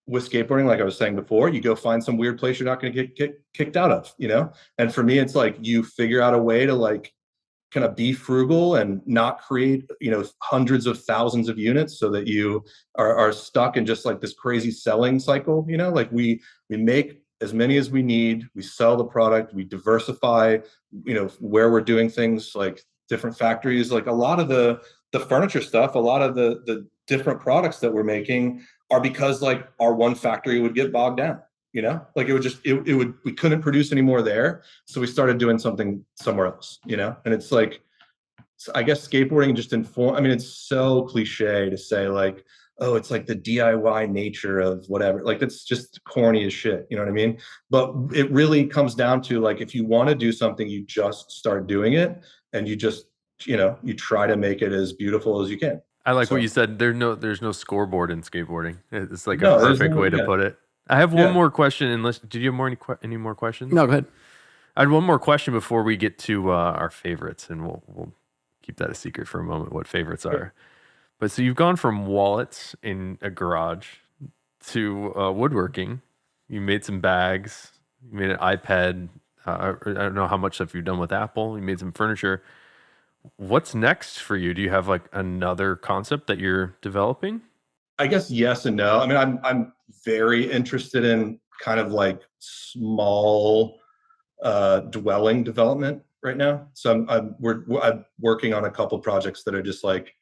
with skateboarding, like I was saying before, you go find some weird place you're not going to get kicked out of, you know? And for me, it's like you figure out a way to like kind of be frugal and not create, you know, hundreds of thousands of units so that you are stuck in just like this crazy selling cycle, you know, like we make as many as we need, we sell the product, we diversify, you know, where we're doing things like different factories, like a lot of the furniture stuff, a lot of the different products that we're making are because like our one factory would get bogged down, you know, like it would just it would we couldn't produce anymore there, so we started doing something somewhere else, you know. And it's like I guess skateboarding just inform. I mean, it's so cliche to say like, oh, it's like the DIY nature of whatever. Like that's just corny as shit. You know what I mean? But it really comes down to like if you want to do something, you just start doing it, and you just, you know, you try to make it as beautiful as you can. I like what So you said. There's no scoreboard in skateboarding. It's like a no, there's perfect no, way to yeah, put it. I have one yeah. more question. Unless did you have any more questions? No, go ahead. I had one more question before we get to our favorites, and we'll keep that a secret for a moment. What favorites are? But so you've gone from wallets in a garage to woodworking. You made some bags. You made an iPad. I don't know how much stuff you've done with Apple. You made some furniture. What's next for you? Do you have like another concept that you're developing? I guess yes and no. I mean, I'm very interested in kind of like small dwelling development right now. So I'm working on a couple projects that are just like,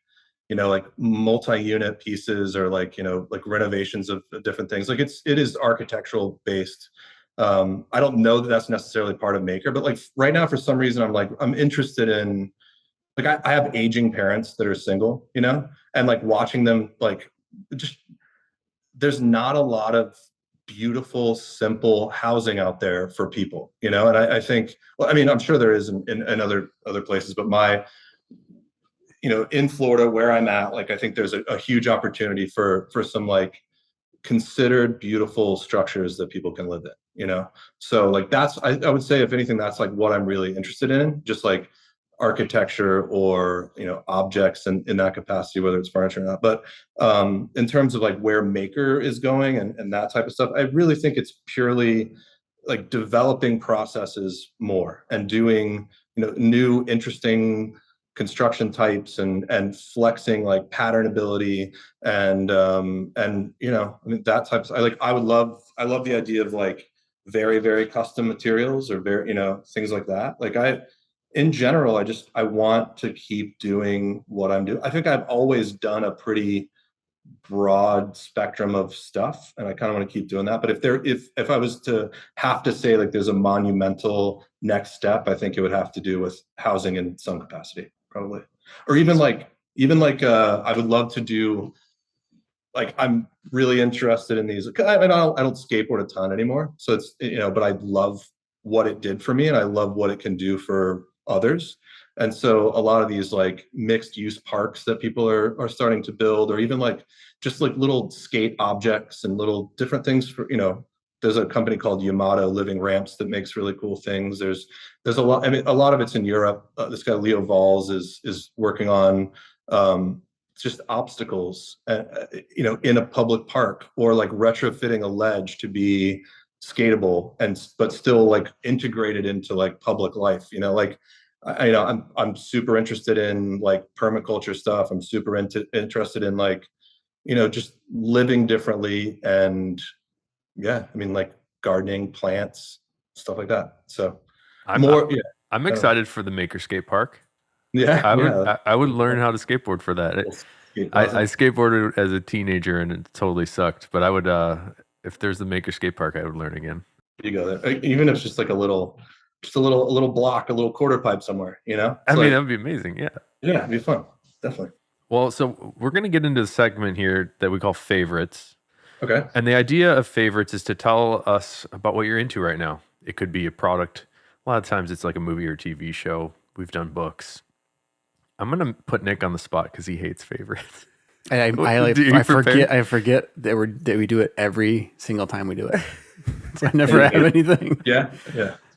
you know, like multi-unit pieces or like, you know, like renovations of different things. Like it is architectural based. I don't know that that's necessarily part of Maker, but like right now for some reason I'm interested in like I have aging parents that are single, you know, and like watching them like just there's not a lot of beautiful, simple housing out there for people, you know. And I think, well, I mean, I'm sure there is in other places, but you know, in Florida where I'm at, like I think there's a huge opportunity for some like considered beautiful structures that people can live in, you know. So like that's I would say if anything, that's like what I'm really interested in, just like architecture or, you know, objects in that capacity, whether it's furniture or not. But in terms of like where Maker is going and that type of stuff, I really think it's purely like developing processes more and doing, you know, new interesting construction types and flexing like pattern ability and you know, I mean that type of I love the idea of like very, very custom materials or very, things like that. Like in general, I want to keep doing what I'm doing. I think I've always done a pretty broad spectrum of stuff, and I kind of want to keep doing that. But if I was to have to say like there's a monumental next step, I think it would have to do with housing in some capacity, probably. Or I would love to do, like, I'm really interested in these. I don't skateboard a ton anymore, so it's, but I love what it did for me, and I love what it can do for others. And so a lot of these like mixed use parks that people are starting to build, or even like just like little skate objects and little different things for, there's a company called Yamato Living Ramps that makes really cool things. There's a lot. I mean, a lot of it's in Europe. This guy Leo Valls is working on just obstacles, in a public park, or like retrofitting a ledge to be skatable but still like integrated into like public life. Like I'm super interested in like permaculture stuff. I'm super interested in like, just living differently, and yeah, I mean, like gardening, plants, stuff like that. So I'm excited for the Maker Skate Park. Yeah, I would learn how to skateboard for that. I skateboarded as a teenager and it totally sucked. But I would, if there's the Maker Skate Park, I would learn again. You go there, even if it's just like a little block, a little quarter pipe somewhere. I mean, that would be amazing. Yeah, it'd be fun, definitely. Well, so we're gonna get into the segment here that we call favorites. Okay. And the idea of favorites is to tell us about what you're into right now. It could be a product. A lot of times it's like a movie or TV show. We've done books. I'm gonna put Nick on the spot because he hates favorites. I forget that we do it every single time we do it. So I never have anything. Yeah.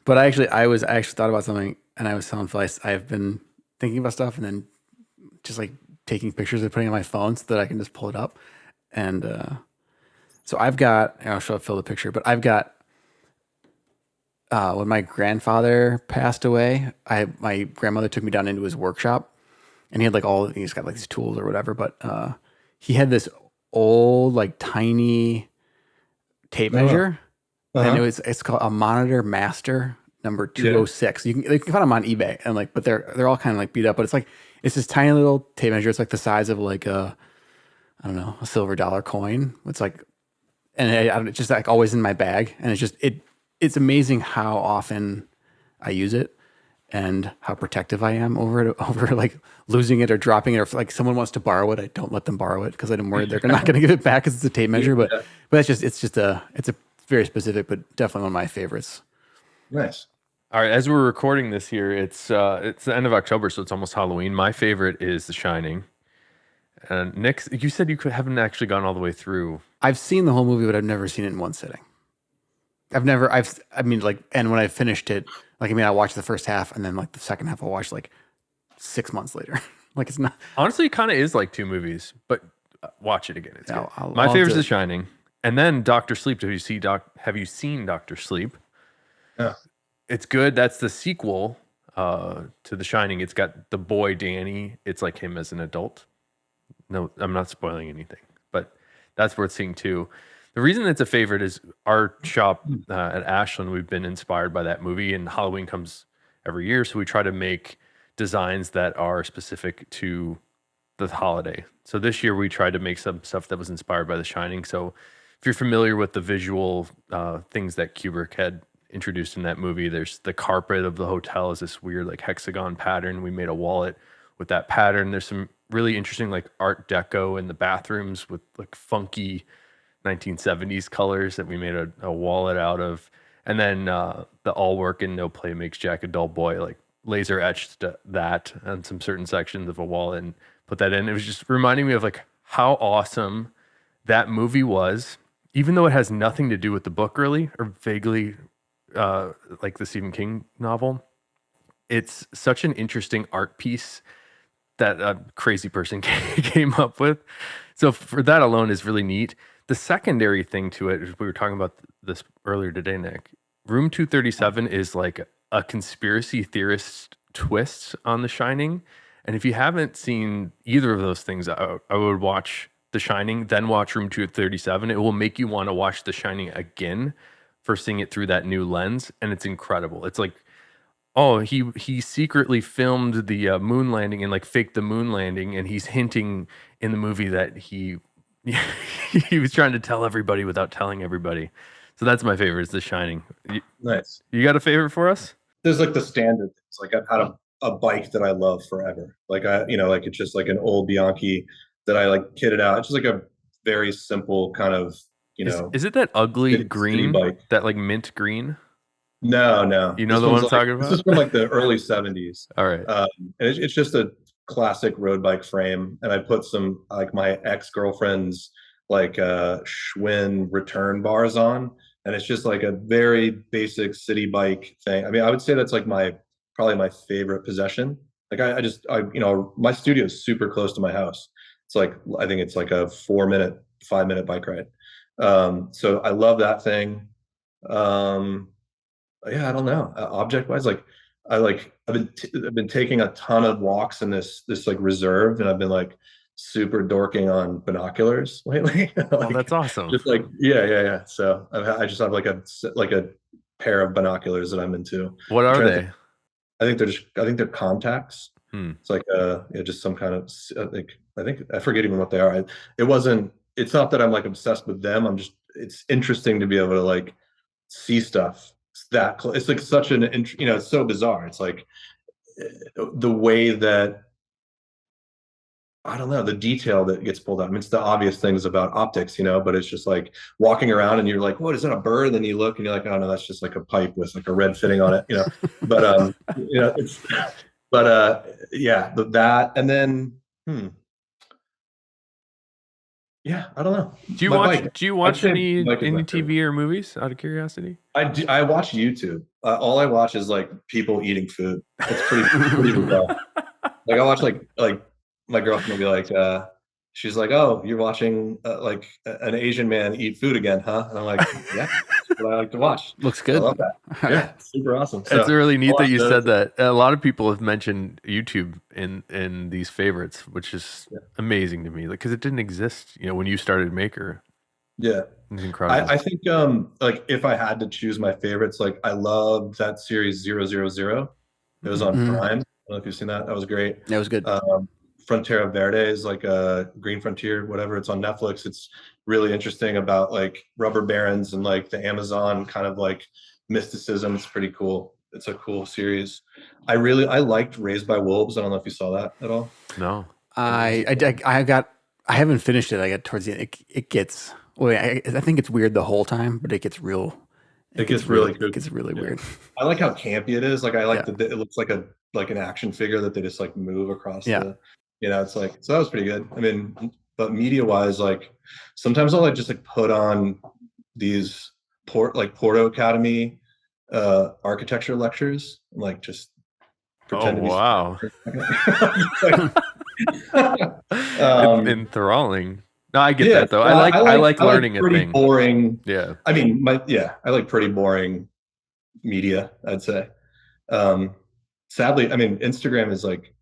But I thought about something, and I was telling Phil, I've been thinking about stuff and then just like taking pictures and putting it on my phone so that I can just pull it up. And so I'll show Phil the picture, but I've got, when my grandfather passed away, my grandmother took me down into his workshop, and he's got like these tools or whatever, but he had this old, like tiny tape measure. And it's called a Monitor Master number 206. You can find them on eBay, and but they're all kind of like beat up, but it's this tiny little tape measure. It's like the size of like a silver dollar coin. It's like, and it's just like always in my bag, and it's amazing how often I use it and how protective I am over like losing it or dropping it, or if like someone wants to borrow it, I don't let them borrow it because I'm worried they're not going to give it back because it's a tape measure. But it's a very specific, but definitely one of my favorites. Nice. All right, as we're recording this here, it's the end of October, so it's almost Halloween. My favorite is The Shining. And Nick, you said you haven't actually gone all the way through. I've seen the whole movie, but I've never seen it in one sitting. And when I finished it, I watched the first half, and then like the second half I'll watch like 6 months later. Like it's not. Honestly, it kind of is like two movies, but watch it again. It's good. I'll My favorite is The Shining. And then Dr. Sleep. Have you seen Dr. Sleep? Yeah. It's good. That's the sequel to The Shining. It's got the boy Danny. It's like him as an adult. No, I'm not spoiling anything, but that's worth seeing too. The reason it's a favorite is our shop at Ashland, we've been inspired by that movie, and Halloween comes every year. So we try to make designs that are specific to the holiday. So this year we tried to make some stuff that was inspired by The Shining. So if you're familiar with the visual things that Kubrick had introduced in that movie, there's the carpet of the hotel is this weird like hexagon pattern. We made a wallet with that pattern. There's some really interesting like art deco in the bathrooms with like funky 1970s colors that we made a wallet out of. And then the all work and no play makes Jack a dull boy, like laser etched that on some certain sections of a wallet and put that in. It was just reminding me of like how awesome that movie was, even though it has nothing to do with the book really, or vaguely like the Stephen King novel. It's such an interesting art piece that a crazy person came up with. So for that alone is really neat. The secondary thing to it is, we were talking about this earlier today, Nick. Room 237 is like a conspiracy theorist twist on The Shining. And if you haven't seen either of those things, I would watch The Shining, then watch Room 237. It will make you want to watch The Shining again for seeing it through that new lens, and it's incredible. It's like, oh, he secretly filmed the moon landing and like faked the moon landing, and he's hinting in the movie that he he was trying to tell everybody without telling everybody. So that's my favorite, is The Shining. Nice. You got a favorite for us? There's like the standard things. Like I've had a bike that I love forever. Like like it's just like an old Bianchi that I like kitted out. It's just like a very simple kind of, Is it that ugly city green, bike. that like mint green? No. You know This the one one's I'm talking about? This is from like the early 70s. All right. And it's just a classic road bike frame. And I put some like my ex-girlfriend's like Schwinn return bars on. And it's just like a very basic city bike thing. I mean, I would say that's like probably my favorite possession. Like my studio is super close to my house. It's like, I think it's like a 5-minute bike ride. So I love that thing. Yeah, I don't know. Object wise, like I've been taking a ton of walks in this like reserve, and I've been like super dorking on binoculars lately. Oh, that's awesome. Just like yeah. So I just have like a pair of binoculars that I'm into. What are they? I think they're contacts. It's like just some kind of I forget even what they are. It's not that I'm like obsessed with them. It's interesting to be able to like see stuff that close. It's like such it's so bizarre. It's like the way that, I don't know, the detail that gets pulled out. I mean, it's the obvious things about optics, but it's just like walking around and you're like, what, is that a bird? And then you look and you're like, oh no, that's just like a pipe with like a red fitting on it, but yeah, that, and then yeah, I don't know. Do you watch any TV or movies, out of curiosity? I watch YouTube. All I watch is like people eating food. It's pretty bizarre. Like I watch like my girlfriend will be like, she's like, oh, you're watching like an Asian man eat food again, huh? And I'm like, yeah, that's what I like to watch. Looks good. I love that. Yeah, super awesome. It's really neat that you said that. A lot of people have mentioned YouTube in these favorites, which is amazing to me, because it didn't exist, when you started MAKR. Yeah, it's incredible. I think like if I had to choose my favorites, like I love that series 000. It was on Prime. I don't know if you've seen that. That was great. That was good. Frontera Verde is like a Green Frontier, whatever. It's on Netflix. It's really interesting about like rubber barons and like the Amazon kind of like mysticism. It's pretty cool. It's a cool series. I liked Raised by Wolves. I don't know if you saw that at all. No. I haven't finished it. I got towards the end. It gets, I think it's weird the whole time, but it gets real. It gets really good. It gets really weird. I like how campy it is. Like I like that it looks like an action figure that they just like move across the, it's like, so that was pretty good. I mean, but media wise, like sometimes I'll like just like put on these Porto Academy architecture lectures and like just pretend to be wow. Enthralling. No, I get that though. I like learning a thing. Boring. Yeah. I mean, I like pretty boring media, I'd say. Sadly, I mean, Instagram is like,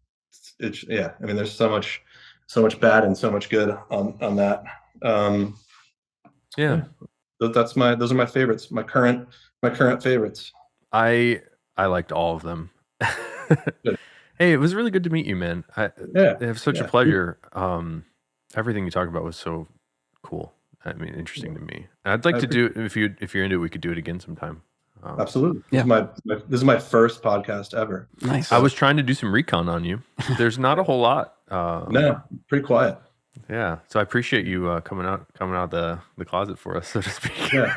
I mean, there's so much bad and so much good on that. Those are my favorites. My current favorites. I liked all of them. Hey, it was really good to meet you, man. It was such a pleasure. Everything you talked about was so cool. I mean, interesting to me. I'd like to do, if you're into it, we could do it again sometime. Absolutely. Yeah. This is my first podcast ever. Nice. I was trying to do some recon on you. There's not a whole lot. No, pretty quiet. Yeah. So I appreciate you coming out the closet for us, so to speak. Yeah.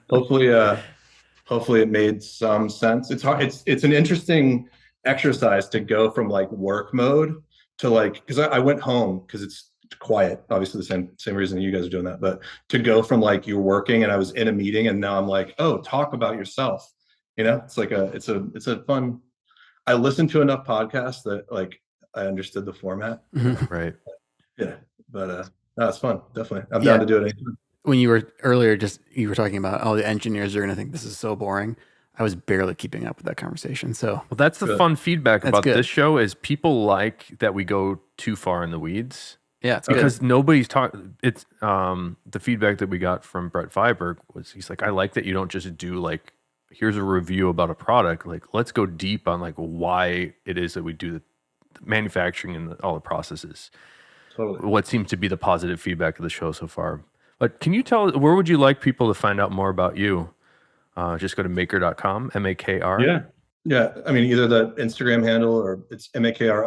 Hopefully it made some sense. It's hard. It's an interesting exercise to go from like work mode to like, because I went home because it's quiet, obviously the same reason you guys are doing that, but to go from like you're working and I was in a meeting and now I'm like, oh, talk about yourself. It's like it's a fun, I listened to enough podcasts that like I understood the format. Right. Yeah. But no, it's fun. Definitely. I'm down to do it anytime. When you were earlier, you were talking about, the engineers are going to think this is so boring. I was barely keeping up with that conversation. So, well, that's the fun feedback about this show is people like that we go too far in the weeds. Yeah, it's because good. nobody's talking. It's the feedback that we got from Brett Feiberg was he's like, I like that you don't just do like, here's a review about a product. Like, let's go deep on like why it is that we do the manufacturing and all the processes. Totally. What seems to be the positive feedback of the show so far. But can you tell, where would you like people to find out more about you? Just go to makr.com, MAKR. Yeah. Yeah. I mean, either the Instagram handle or it's MAKR_,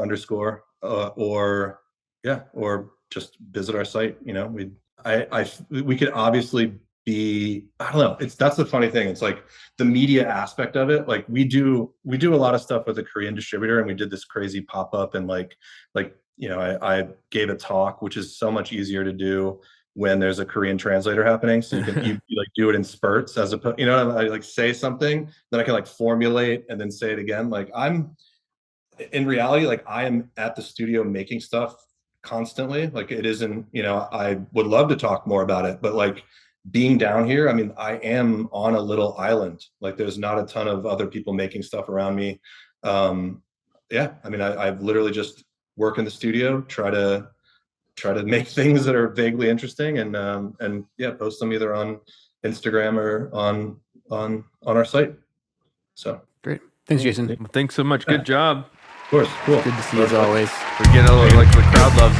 or just visit our site. You know, we could obviously be, I don't know. That's the funny thing. It's like the media aspect of it. Like we do a lot of stuff with a Korean distributor, and we did this crazy pop-up, and like, you know, I gave a talk, which is so much easier to do when there's a Korean translator happening. So you like do it in spurts as opposed, you know, I like say something, then I can like formulate and then say it again. Like in reality, like I am at the studio making stuff constantly. Like it isn't, you know, I would love to talk more about it, but like being down here, I mean, I am on a little island. Like there's not a ton of other people making stuff around me. Yeah, I mean, I've literally just work in the studio, try to make things that are vaguely interesting, and yeah, post them either on Instagram or on our site. So Great. Thanks, Jason. Well, thanks so much. Good job. of course, cool. Good to see you as always. We're getting a little, like the crowd loves